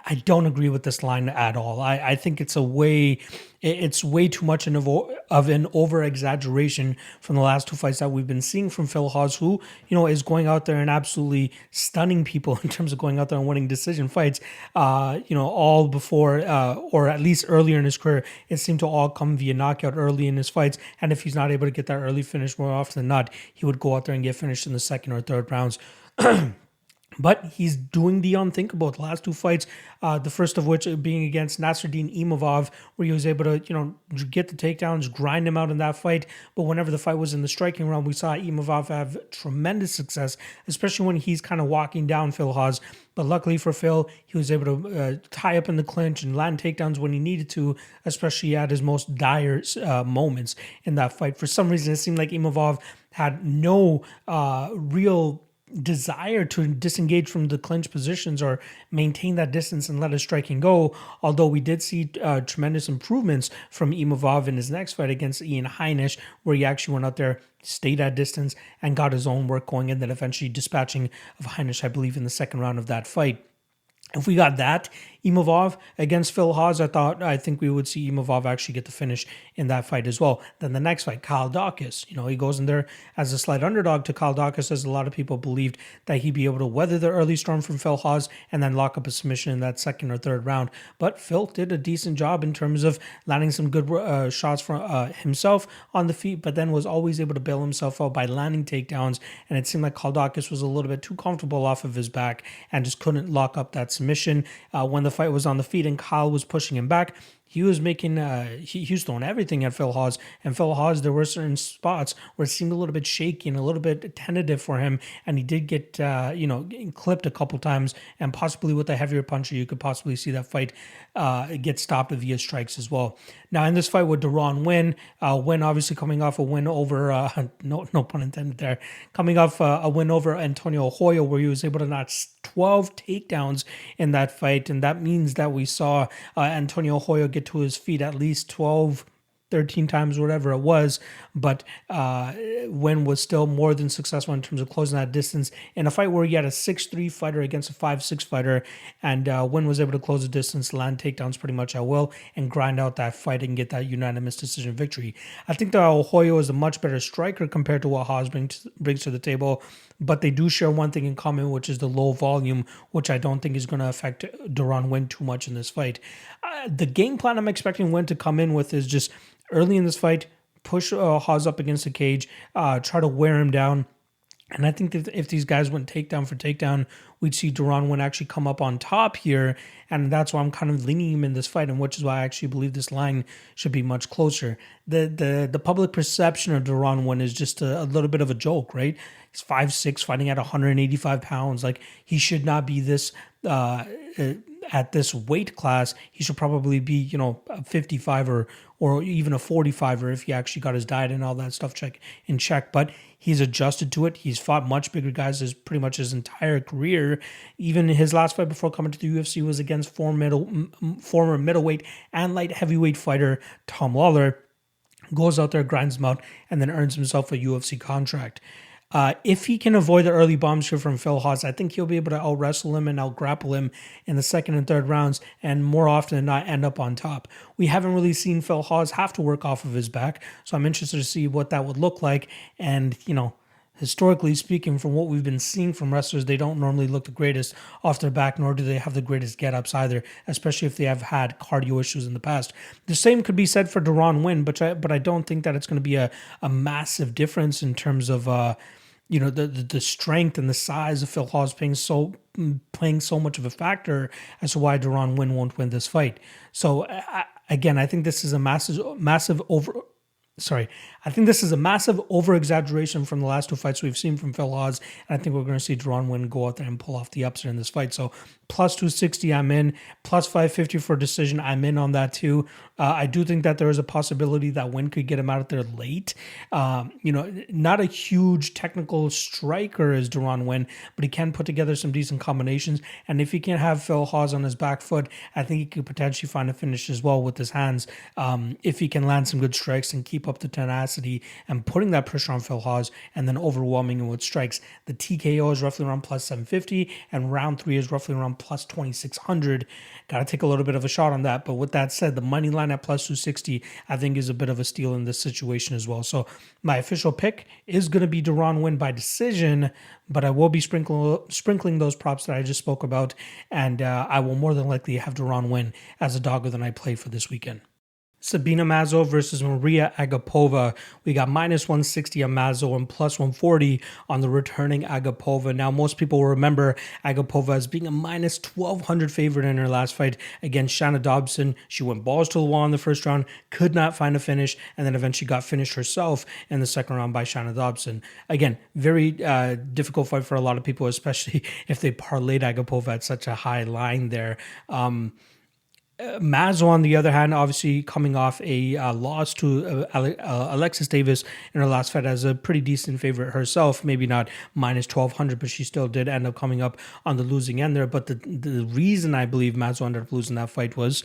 I don't agree with this line at all. I think it's way too much of an over exaggeration from the last two fights that we've been seeing from Phil Hawes, who is going out there and absolutely stunning people in terms of going out there and winning decision fights. All before or at least earlier in his career, it seemed to all come via knockout early in his fights. And if he's not able to get that early finish more often than not, he would go out there and get finished in the second or third rounds. But he's doing the unthinkable. The last two fights, the first of which being against Nasruddin Imavov, where he was able to, get the takedowns, grind him out in that fight. But whenever the fight was in the striking round, we saw Imavov have tremendous success, especially when he's kind of walking down Phil Hawes. But luckily for Phil, he was able to tie up in the clinch and land takedowns when he needed to, especially at his most dire moments in that fight. For some reason, it seemed like Imavov had no real desire to disengage from the clinch positions or maintain that distance and let his striking go, although we did see tremendous improvements from Imavov in his next fight against Ian Heinisch, where he actually went out there, stayed at distance, and got his own work going, and then eventually dispatching of Heinisch, I believe, in the second round of that fight. If we got that Imavov against Phil Hawes, I think we would see Imavov actually get the finish in that fight as well. Then the next fight, Kyle Daukaus. He goes in there as a slight underdog to Kyle Daukaus, as a lot of people believed that he'd be able to weather the early storm from Phil Hawes and then lock up a submission in that second or third round. But Phil did a decent job in terms of landing some good shots for himself on the feet, but then was always able to bail himself out by landing takedowns. And it seemed like Kyle Daukaus was a little bit too comfortable off of his back and just couldn't lock up that submission. When the fight was on the feet and Kyle was pushing him back, he was making, he was throwing everything at Phil Hawes. And Phil Hawes, there were certain spots where it seemed a little bit shaky and a little bit tentative for him. And he did get, clipped a couple times. And possibly with a heavier puncher, you could possibly see that fight get stopped via strikes as well. Now, in this fight with Dern Winn, Winn obviously coming off a win over, no pun intended there, coming off a win over Antonio Hoyo, where he was able to notch 12 takedowns in that fight. And that means that we saw Antonio Hoyo get to his feet at least 12 13 times, whatever it was, but Winn was still more than successful in terms of closing that distance in a fight where he had a 6'3" fighter against a 5'6" fighter, and Winn was able to close the distance, land takedowns pretty much at will, and grind out that fight and get that unanimous decision victory. I think that Hoyo is a much better striker compared to what Hawes brings to the table, but they do share one thing in common, which is the low volume, which I don't think is going to affect Dern Winn too much in this fight. The game plan I'm expecting Winn to come in with is just early in this fight, push Hawes up against the cage, try to wear him down. And I think that if these guys went takedown for takedown, we'd see Dern Winn actually come up on top here. And that's why I'm kind of leaning him in this fight, and which is why I actually believe this line should be much closer. The public perception of Dern Winn is just a little bit of a joke, right? He's 5'6", fighting at 185 pounds. Like, he should not be this at this weight class. He should probably be, a 55 or even a 45er if he actually got his diet and all that stuff in check. But he's adjusted to it. He's fought much bigger guys as pretty much his entire career. Even his last fight before coming to the UFC was against former middleweight and light heavyweight fighter Tom Lawler. Goes out there, grinds him out, and then earns himself a UFC contract. If he can avoid the early bombs here from Phil Hawes, I think he'll be able to out-wrestle him and out-grapple him in the second and third rounds, and more often than not end up on top. We haven't really seen Phil Hawes have to work off of his back, so I'm interested to see what that would look like. And, historically speaking, from what we've been seeing from wrestlers, they don't normally look the greatest off their back, nor do they have the greatest get-ups either, especially if they have had cardio issues in the past. The same could be said for Dern Winn, but I don't think that it's going to be a massive difference in terms of the strength and the size of Phil Hawes playing so much of a factor as to why Dern Winn won't win this fight. So again, I think this is a massive over-exaggeration from the last two fights we've seen from Phil Hawes, and I think we're going to see Dern Winn go out there and pull off the upset in this fight. So plus 260, I'm in. Plus 550 for decision, I'm in on that too. I do think that there is a possibility that Winn could get him out of there late. Not a huge technical striker as Dern Winn, but he can put together some decent combinations. And if he can have Phil Hawes on his back foot, I think he could potentially find a finish as well with his hands. If he can land some good strikes and keep up the tenacity and putting that pressure on Phil Hawes and then overwhelming him with strikes. The TKO is roughly around plus 750, and round 3 is roughly around plus 2600. Got to take a little bit of a shot on that. But with that said, the money line at plus 260, I think, is a bit of a steal in this situation as well. So my official pick is going to be Dern Winn by decision, but I will be sprinkling those props that I just spoke about, and I will more than likely have Dern Winn as a dog of the night play for this weekend. Sabina Mazo versus Maria Agapova. We got minus 160 on Mazo and plus 140 on the returning Agapova. Now, most people will remember Agapova as being a minus 1,200 favorite in her last fight against Shanna Dobson. She went balls to the wall in the first round, could not find a finish, and then eventually got finished herself in the second round by Shanna Dobson. Again, very difficult fight for a lot of people, especially if they parlayed Agapova at such a high line there. Mazo, on the other hand, obviously coming off a loss to Alexis Davis in her last fight as a pretty decent favorite herself, maybe not minus 1,200, but she still did end up coming up on the losing end there. But the reason I believe Mazo ended up losing that fight was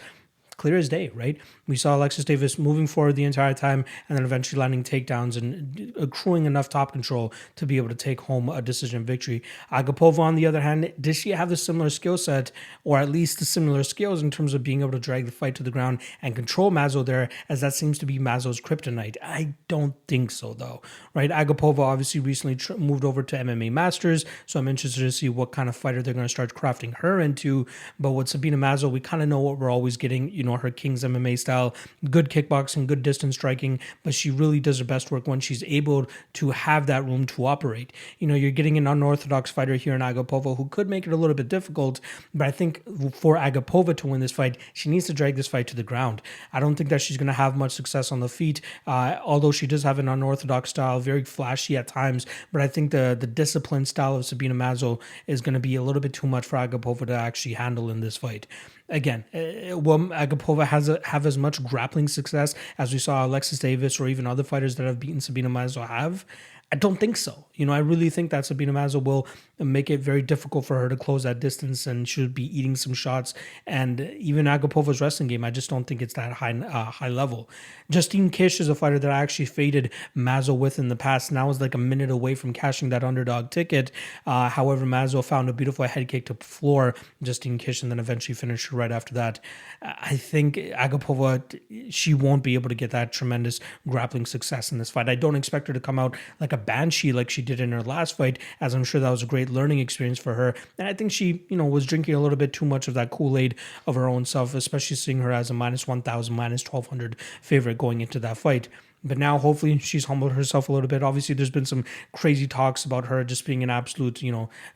clear as day, right? We saw Alexis Davis moving forward the entire time and then eventually landing takedowns and accruing enough top control to be able to take home a decision victory. Agapova, on the other hand, did she have the similar skill set, or at least the similar skills in terms of being able to drag the fight to the ground and control Mazo there, as that seems to be Mazo's kryptonite? I don't think so, though, right? Agapova obviously recently moved over to MMA Masters, so I'm interested to see what kind of fighter they're going to start crafting her into. But with Sabina Mazo, we kind of know what we're always getting, her King's MMA style, good kickboxing, good distance striking, but she really does her best work when she's able to have that room to operate. You're getting an unorthodox fighter here in Agapova who could make it a little bit difficult, but I think for Agapova to win this fight, she needs to drag this fight to the ground. I don't think that she's going to have much success on the feet, although she does have an unorthodox style, very flashy at times, but I think the disciplined style of Sabina Mazo is going to be a little bit too much for Agapova to actually handle in this fight. Again, will Agapova have as much grappling success as we saw Alexis Davis or even other fighters that have beaten Sabina Mazo have? I don't think so. I really think that Sabina Mazo will make it very difficult for her to close that distance, and should be eating some shots. And even Agapova's wrestling game, I just don't think it's that high level. Justine Kish is a fighter that I actually faded Mazo with in the past, and I was like a minute away from cashing that underdog ticket. However, Mazo found a beautiful head kick to floor Justine Kish, and then eventually finished right after that. I think Agapova, she won't be able to get that tremendous grappling success in this fight. I don't expect her to come out like a banshee like she did in her last fight, as I'm sure that was a great learning experience for her. And I think she, was drinking a little bit too much of that Kool-Aid of her own self, especially seeing her as a minus 1,000, minus 1,200 favorite going into that fight. But now, hopefully, she's humbled herself a little bit. Obviously, there's been some crazy talks about her just being an absolute,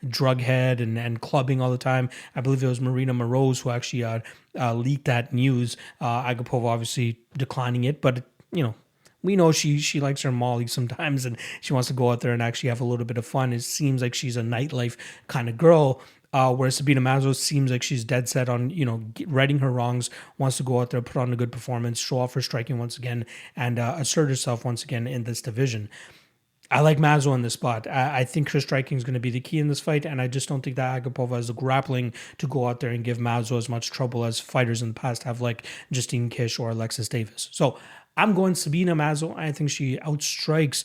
drug head and clubbing all the time. I believe it was Marina Moroz who actually leaked that news. Agapova obviously declining it, but, we know she likes her Molly sometimes, and she wants to go out there and actually have a little bit of fun. It seems like she's a nightlife kind of girl. Whereas Sabina Mazo seems like she's dead set on, righting her wrongs, wants to go out there, put on a good performance, show off her striking once again, and assert herself once again in this division. I like Mazo in this spot. I think her striking is going to be the key in this fight, and I just don't think that Agapova has the grappling to go out there and give Mazo as much trouble as fighters in the past have, like Justine Kish or Alexis Davis. So I'm going Sabina Mazo. I think she outstrikes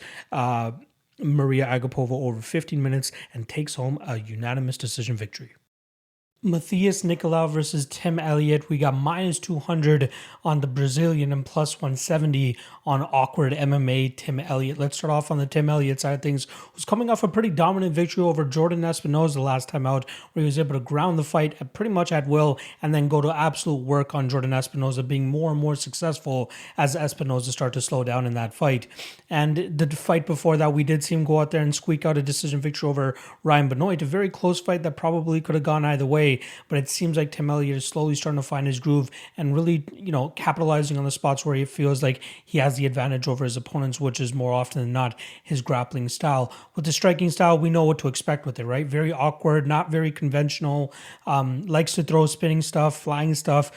Maria Agapova over 15 minutes and takes home a unanimous decision victory. Matthias Nicolau versus Tim Elliott. We got minus 200 on the Brazilian and plus 170 on awkward MMA Tim Elliott. Let's start off on the Tim Elliott side of things, who's coming off a pretty dominant victory over Jordan Espinosa last time out, where he was able to ground the fight pretty much at will and then go to absolute work on Jordan Espinosa, being more and more successful as Espinosa started to slow down in that fight. And the fight before that, we did see him go out there and squeak out a decision victory over Ryan Benoit, a very close fight that probably could have gone either way. But it seems like Tim Elliott is slowly starting to find his groove and really, capitalizing on the spots where he feels like he has the advantage over his opponents, which is more often than not his grappling style. With the striking style, we know what to expect with it, right? Very awkward, not very conventional, likes to throw spinning stuff, flying stuff,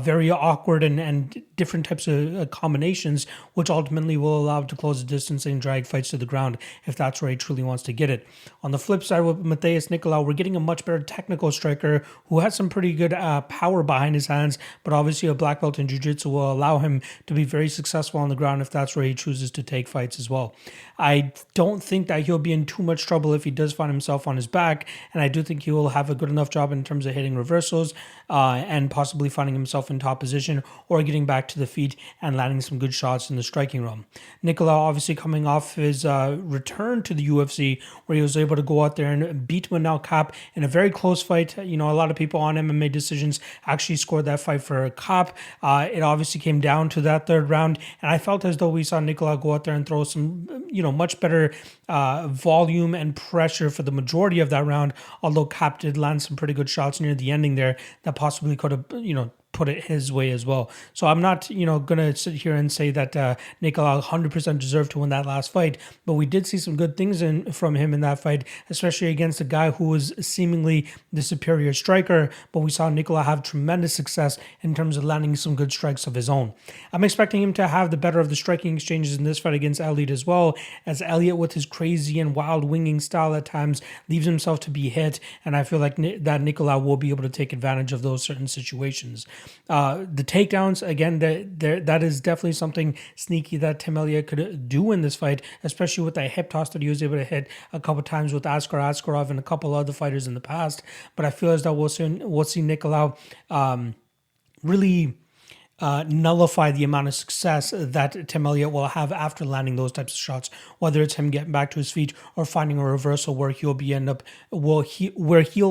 very awkward and different types of combinations, which ultimately will allow him to close the distance and drag fights to the ground if that's where he truly wants to get it. On the flip side, with Matthias Nicolau, we're getting a much better technical striker who has some pretty good power behind his hands, but obviously a black belt in jiu-jitsu will allow him to be very successful on the ground if that's where he chooses to take fights as well. I don't think that he'll be in too much trouble if he does find himself on his back, and I do think he will have a good enough job in terms of hitting reversals and possibly finding himself in top position or getting back to the feet and landing some good shots in the striking realm. Nicolau obviously coming off his return to the UFC, where he was able to go out there and beat Manel Kape in a very close fight. A lot of people on MMA decisions actually scored that fight for Kape. It obviously came down to that third round, and I felt as though we saw Nicolau go out there and throw some, much better volume and pressure for the majority of that round, although Kape did land some pretty good shots near the ending there that possibly could have, put it his way as well. So I'm not, going to sit here and say that Nicolau 100% deserved to win that last fight, but we did see some good things from him in that fight, especially against a guy who was seemingly the superior striker, but we saw Nicolau have tremendous success in terms of landing some good strikes of his own. I'm expecting him to have the better of the striking exchanges in this fight against Elliott as well, as Elliott, with his crazy and wild winging style at times, leaves himself to be hit, and I feel like that Nicolau will be able to take advantage of those certain situations. The takedowns, again, that is definitely something sneaky that Tim Elliott could do in this fight, especially with that hip toss that he was able to hit a couple times with Askar Askarov and a couple other fighters in the past. But I feel as though we'll see Nicolau really nullify the amount of success that Tim Elliott will have after landing those types of shots, whether it's him getting back to his feet or finding a reversal where he'll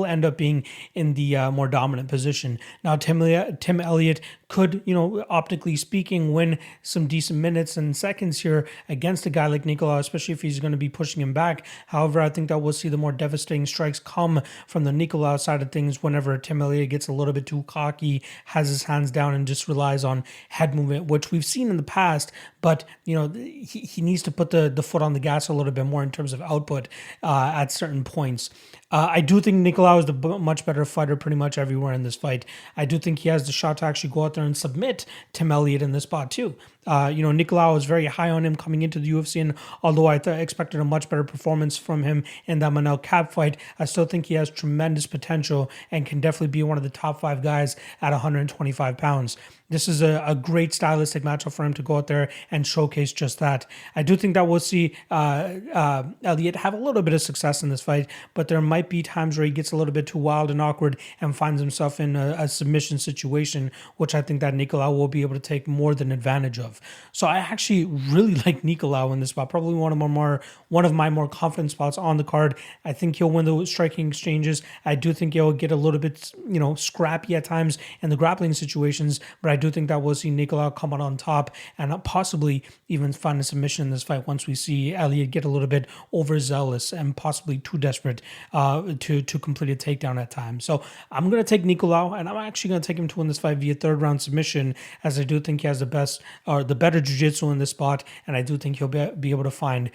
end up being in the more dominant position. Now, Tim Elliott could, optically speaking, win some decent minutes and seconds here against a guy like Nicolau, especially if he's going to be pushing him back. However, I think that we'll see the more devastating strikes come from the Nicolau side of things whenever Tim Elliott gets a little bit too cocky, has his hands down, and just relies on head movement, which we've seen in the past, but he needs to put the foot on the gas a little bit more in terms of output at certain points. I do think Nicolau is the much better fighter pretty much everywhere in this fight. I do think he has the shot to actually go out there and submit Tim Elliott in this spot too. Nicolau was very high on him coming into the UFC, and although I expected a much better performance from him in that Manel Cap fight, I still think he has tremendous potential and can definitely be one of the top 5 guys at 125 pounds. This is a great stylistic matchup for him to go out there and showcase just that. I do think that we'll see Elliott have a little bit of success in this fight, but there might be times where he gets a little bit too wild and awkward and finds himself in a submission situation, which I think that Nicolau will be able to take more than advantage of. So I actually really like Nicolau in this spot, probably one of my more confident spots on the card. I think he'll win the striking exchanges. I do think he'll get a little bit, scrappy at times in the grappling situations, but I do think that we'll see Nicolau come out on top and possibly even find a submission in this fight once we see Elliott get a little bit overzealous and possibly too desperate to complete a takedown at times. So I'm going to take Nicolau, and I'm actually going to take him to win this fight via 3rd round submission, as I do think he has the better jiu-jitsu in this spot, and I do think he'll be able to find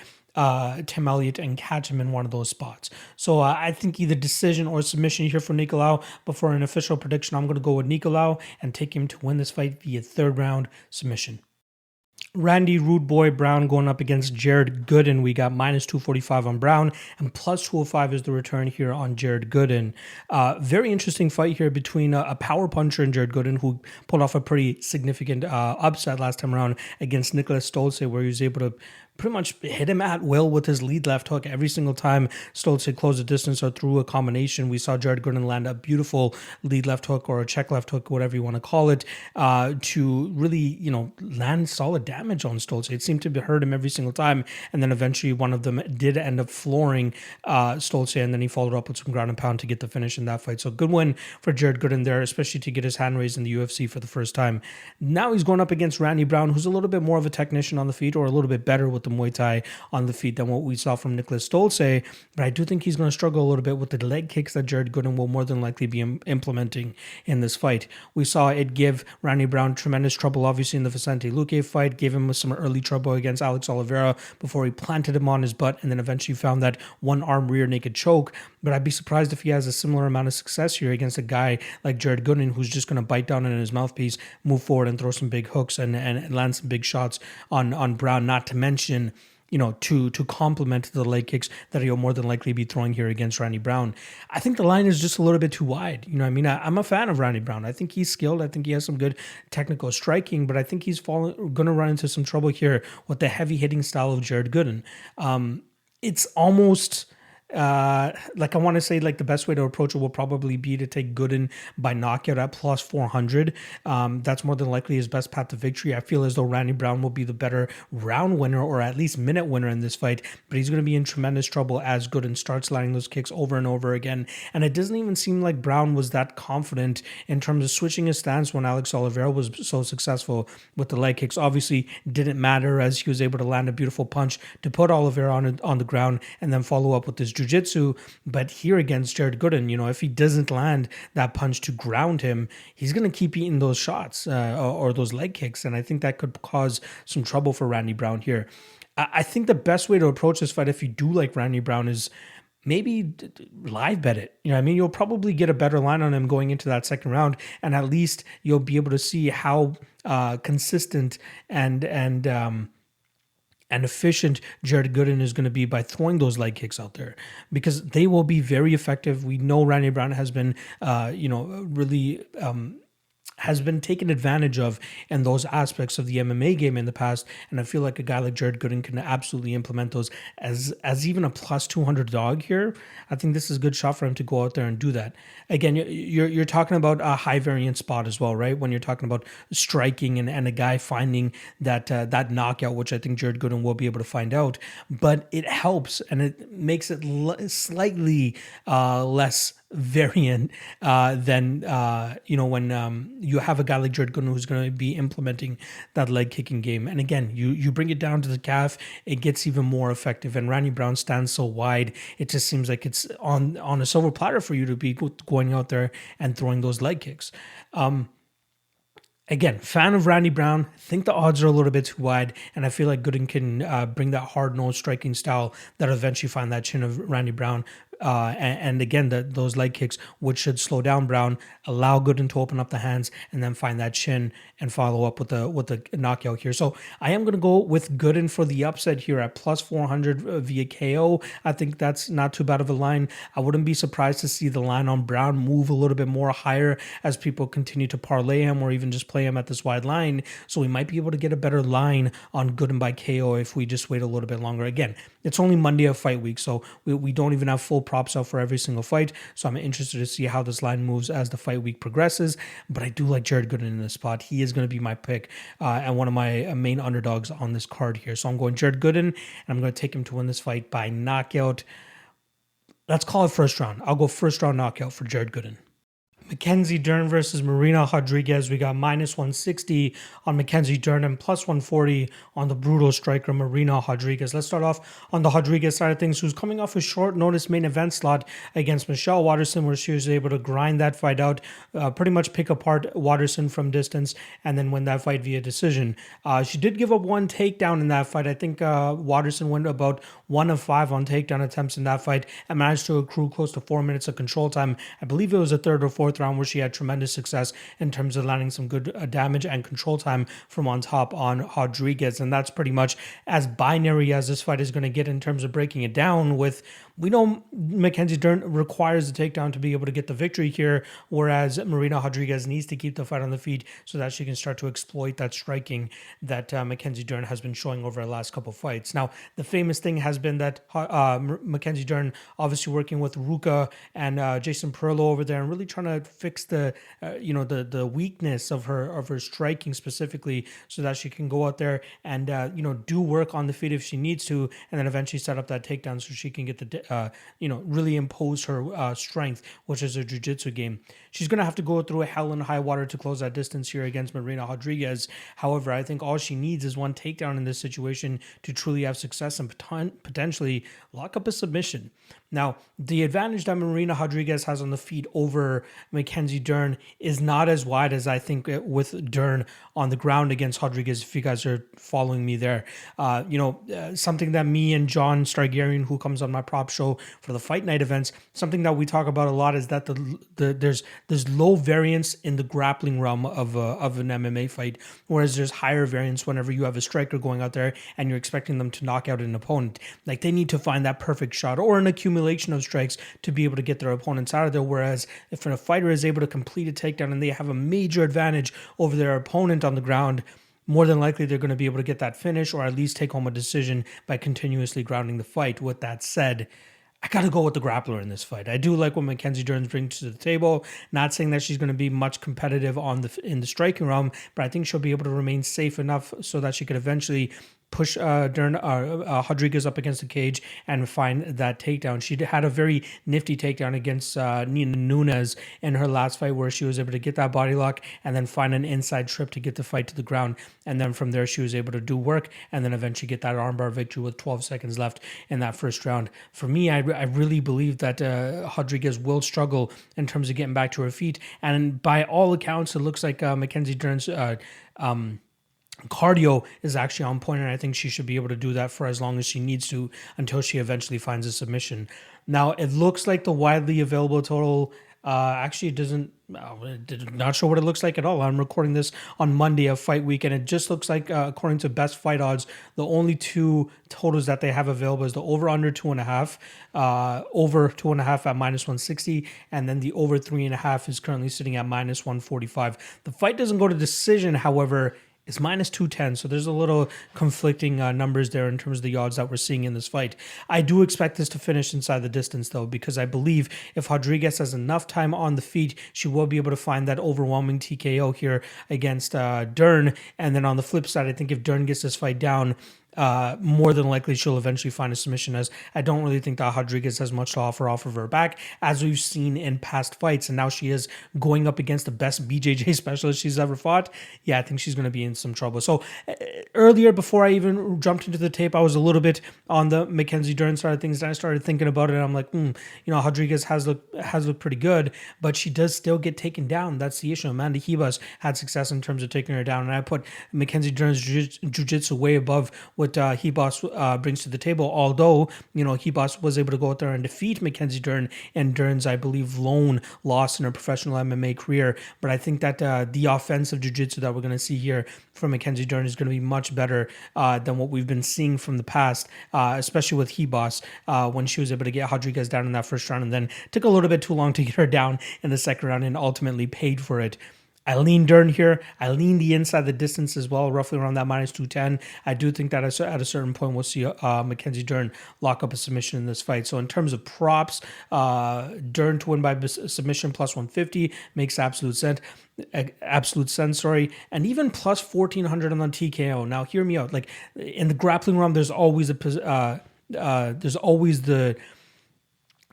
Tim Elliott and catch him in one of those spots. So I think either decision or submission here for Nicolau, but for an official prediction, I'm going to go with Nicolau and take him to win this fight via 3rd round submission. Randy Rude Boy Brown going up against Jared Gooden. We got minus 245 on Brown and plus 205 is the return here on Jared Gooden. Very interesting fight here between a power puncher and Jared Gooden, who pulled off a pretty significant upset last time around against Nicholas Stolze, where he was able to pretty much hit him at will with his lead left hook every single time Stolze closed the distance or through a combination. We saw Jared Gooden land a beautiful lead left hook or a check left hook, whatever you want to call it, to really, land solid damage on Stolze. It seemed to hurt him every single time, and then eventually one of them did end up flooring Stolze, and then he followed up with some ground and pound to get the finish in that fight. So good win for Jared Gooden there, especially to get his hand raised in the UFC for the first time. Now he's going up against Randy Brown, who's a little bit more of a technician on the feet, or a little bit better with the Muay Thai on the feet than what we saw from Nicholas Stolze, but I do think he's going to struggle a little bit with the leg kicks that Jared Gooden will more than likely be implementing in this fight. We saw it give Randy Brown tremendous trouble, obviously, in the Vicente Luque fight, gave him some early trouble against Alex Oliveira before he planted him on his butt and then eventually found that one arm rear naked choke. But I'd be surprised if he has a similar amount of success here against a guy like Jared Gooden, who's just going to bite down in his mouthpiece, move forward and throw some big hooks and land some big shots on Brown, not to mention to complement the leg kicks that he'll more than likely be throwing here against Randy Brown. I think the line is just a little bit too wide. I'm a fan of Randy Brown. I think he's skilled. I think he has some good technical striking, but I think he's going to run into some trouble here with the heavy hitting style of Jared Gooden. It's almost I want to say the best way to approach it will probably be to take Gooden by knockout at plus 400. That's more than likely his best path to victory. I feel as though Randy Brown will be the better round winner or at least minute winner in this fight, but he's going to be in tremendous trouble as Gooden starts landing those kicks over and over again. And it doesn't even seem like Brown was that confident in terms of switching his stance when Alex Oliveira was so successful with the leg kicks. Obviously, didn't matter as he was able to land a beautiful punch to put Oliveira on the ground and then follow up with his jiu-jitsu. But here against Jared Gooden, if he doesn't land that punch to ground him, he's going to keep eating those shots or those leg kicks, and I think that could cause some trouble for Randy Brown here. I think the best way to approach this fight, if you do like Randy Brown, is maybe live bet it. You'll probably get a better line on him going into that second round, and at least you'll be able to see how consistent and efficient Jared Gooden is going to be by throwing those leg kicks out there, because they will be very effective. We know Randy Brown has been, really has been taken advantage of in those aspects of the MMA game in the past, and I feel like a guy like Jared Gooden can absolutely implement those as even a plus 200 dog here. I think this is a good shot for him to go out there and do that. Again, you're talking about a high variance spot as well, right? When you're talking about striking and a guy finding that knockout, which I think Jared Gooden will be able to find out, but it helps and it makes it slightly less variant than when you have a guy like Jared Gooden who's going to be implementing that leg kicking game. And again, you bring it down to the calf, it gets even more effective. And Randy Brown stands so wide, it just seems like it's on a silver platter for you to be going out there and throwing those leg kicks. Again, fan of Randy Brown. Think the odds are a little bit too wide, and I feel like Gooden can bring that hard-nosed striking style that'll eventually find that chin of Randy Brown. And again, those leg kicks, which should slow down Brown, allow Gooden to open up the hands, and then find that chin and follow up with the knockout here. So I am going to go with Gooden for the upset here at plus 400 via KO. I think that's not too bad of a line. I wouldn't be surprised to see the line on Brown move a little bit more higher as people continue to parlay him or even just play him at this wide line. So we might be able to get a better line on Gooden by KO if we just wait a little bit longer. Again, it's only Monday of fight week, so we don't even have full props out for every single fight. So I'm interested to see how this line moves as the fight week progresses. But I do like Jared Gooden in this spot. He is going to be my pick and one of my main underdogs on this card here. So I'm going Jared Gooden, and I'm going to take him to win this fight by knockout. Let's call it first round. I'll go first round knockout for Jared Gooden. Mackenzie Dern versus Marina Rodriguez. We got minus 160 on Mackenzie Dern and plus 140 on the brutal striker Marina Rodriguez. Let's start off on the Rodriguez side of things, who's coming off a short notice main event slot against Michelle Waterson, where she was able to grind that fight out, pretty much pick apart Waterson from distance, and then win that fight via decision. She did give up one takedown in that fight. I think Waterson went about 1 of 5 on takedown attempts in that fight and managed to accrue close to 4 minutes of control time. I believe it was the third or fourth round where she had tremendous success in terms of landing some good damage and control time from on top on Rodriguez. And that's pretty much as binary as this fight is going to get in terms of breaking it down. With, we know Mackenzie Dern requires the takedown to be able to get the victory here, whereas Marina Rodriguez needs to keep the fight on the feet so that she can start to exploit that striking that Mackenzie Dern has been showing over the last couple of fights. Now, the famous thing has been that Mackenzie Dern obviously working with Ruka and Jason Perillo over there and really trying to fix the weakness of her striking specifically, so that she can go out there and do work on the feet if she needs to, and then eventually set up that takedown so she can get the really impose her strength, which is her jiu-jitsu game. She's going to have to go through a hell and high water to close that distance here against Marina Rodriguez. However, I think all she needs is one takedown in this situation to truly have success and potentially lock up a submission. Now, the advantage that Marina Rodriguez has on the feet over Mackenzie Dern is not as wide as I think with Dern on the ground against Rodriguez, if you guys are following me there. Something that me and John Stargarian, who comes on my prop show for the fight night events, something that we talk about a lot is that there's low variance in the grappling realm of an MMA fight, whereas there's higher variance whenever you have a striker going out there and you're expecting them to knock out an opponent. Like, they need to find that perfect shot or an accumulation of strikes to be able to get their opponents out of there. Whereas if a fighter is able to complete a takedown and they have a major advantage over their opponent on the ground, more than likely they're going to be able to get that finish or at least take home a decision by continuously grounding the fight. With that said, I got to go with the grappler in this fight. I do like what Mackenzie Dern brings to the table. Not saying that she's going to be much competitive in the striking realm, but I think she'll be able to remain safe enough so that she could eventually push Rodriguez up against the cage and find that takedown. She had a very nifty takedown against Nina Nunes in her last fight, where she was able to get that body lock and then find an inside trip to get the fight to the ground. And then from there, she was able to do work and then eventually get that armbar victory with 12 seconds left in that first round. For me, I really believe that Rodriguez will struggle in terms of getting back to her feet. And by all accounts, it looks like Mackenzie Dern's cardio is actually on point, and I think she should be able to do that for as long as she needs to until she eventually finds a submission. Now, it looks like the widely available total actually doesn't, not sure what it looks like at all. I'm recording this on Monday of fight week, and it just looks like, according to Best Fight Odds, the only two totals that they have available is the over-under 2.5, over 2.5 at minus 160, and then the over 3.5 is currently sitting at minus 145. The fight doesn't go to decision, however, is minus 210, so there's a little conflicting numbers there in terms of the odds that we're seeing in this fight. I do expect this to finish inside the distance, though, because I believe if Rodriguez has enough time on the feet, she will be able to find that overwhelming TKO here against Dern. And then on the flip side, I think if Dern gets this fight down, more than likely she'll eventually find a submission, as I don't really think that Rodriguez has much to offer off of her back, as we've seen in past fights. And now she is going up against the best BJJ specialist she's ever fought. Yeah, I think she's going to be in some trouble. So earlier, before I even jumped into the tape, I was a little bit on the Mackenzie Dern side of things. And I started thinking about it. And I'm like, Rodriguez has looked pretty good, but she does still get taken down. That's the issue. Amanda Ribas had success in terms of taking her down. And I put Mackenzie Dern's jiu-jitsu way above what Ribas brings to the table. Although, Ribas was able to go out there and defeat Mackenzie Dern and Dern's, I believe, lone loss in her professional MMA career. But I think that the offensive jiu-jitsu that we're going to see here from Mackenzie Dern is going to be much better than what we've been seeing from the past, especially with Ribas when she was able to get Rodriguez down in that first round and then took a little bit too long to get her down in the second round and ultimately paid for it. I lean Dern here. I lean the inside the distance as well, roughly around that minus 210. I do think that at a certain point we'll see Mackenzie Dern lock up a submission in this fight. So in terms of props, Dern to win by submission plus 150 makes absolute sense. And even plus 1400 on the TKO. Now hear me out. Like in the grappling realm, there's always the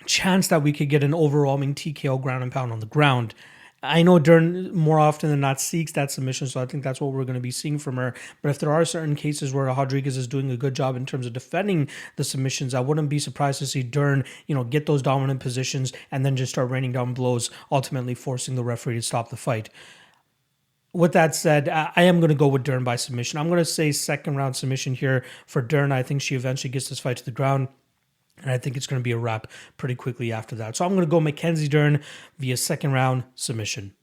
chance that we could get an overwhelming TKO ground and pound on the ground. I know Dern more often than not seeks that submission, so I think that's what we're going to be seeing from her. But if there are certain cases where Rodriguez is doing a good job in terms of defending the submissions, I wouldn't be surprised to see Dern, get those dominant positions and then just start raining down blows, ultimately forcing the referee to stop the fight. With that said, I am going to go with Dern by submission. I'm going to say second round submission here for Dern. I think she eventually gets this fight to the ground. And I think it's going to be a wrap pretty quickly after that. So I'm going to go Mackenzie Dern via second round submission.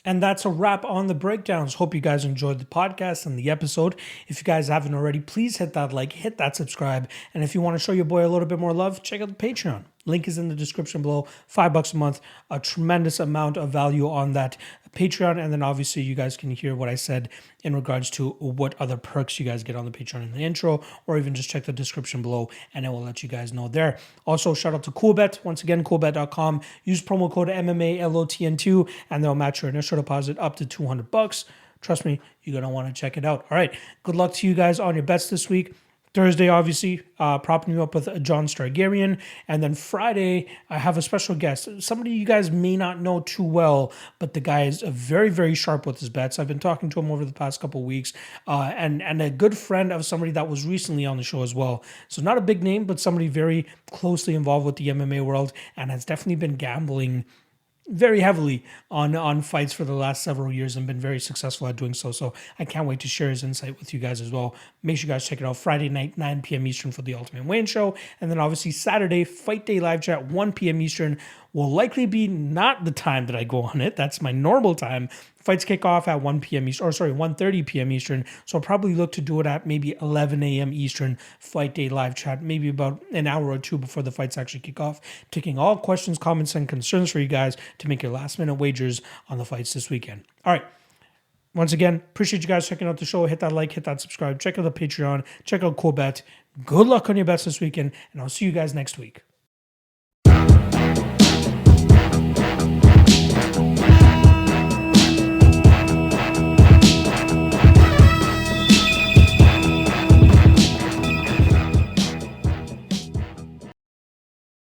And that's a wrap on the breakdowns. Hope you guys enjoyed the podcast and the episode. If you guys haven't already, please hit that like, hit that subscribe. And if you want to show your boy a little bit more love, check out the Patreon. Link is in the description below. $5 a month, a tremendous amount of value on that Patreon. And then obviously you guys can hear what I said in regards to what other perks you guys get on the Patreon in the intro, or even just check the description below and it will let you guys know there. Also, shout out to Coolbet. Once again, coolbet.com. Use promo code MMALOTN2 and they'll match your initial deposit up to $200. Trust me, you're going to want to check it out. All right. Good luck to you guys on your bets this week. Thursday, obviously, propping you up with John Stargarian. And then Friday, I have a special guest. Somebody you guys may not know too well, but the guy is very, very sharp with his bets. I've been talking to him over the past couple of weeks. And a good friend of somebody that was recently on the show as well. So not a big name, but somebody very closely involved with the MMA world and has definitely been gambling very heavily on fights for the last several years and been very successful at doing so. So I can't wait to share his insight with you guys as well. Make sure you guys check it out Friday night, 9 p.m. Eastern for the Ultimate Wayne Show. And then obviously Saturday, Fight Day live chat, 1 p.m. Eastern will likely be not the time that I go on it. That's my normal time. Fights kick off at 1 p.m. Eastern, 1:30 p.m. Eastern. So I'll probably look to do it at maybe 11 a.m. Eastern, Fight Day live chat, maybe about an hour or two before the fights actually kick off, taking all questions, comments, and concerns for you guys to make your last minute wagers on the fights this weekend. All right. Once again, appreciate you guys checking out the show. Hit that like, hit that subscribe, check out the Patreon, check out Coolbet. Good luck on your bets this weekend, and I'll see you guys next week.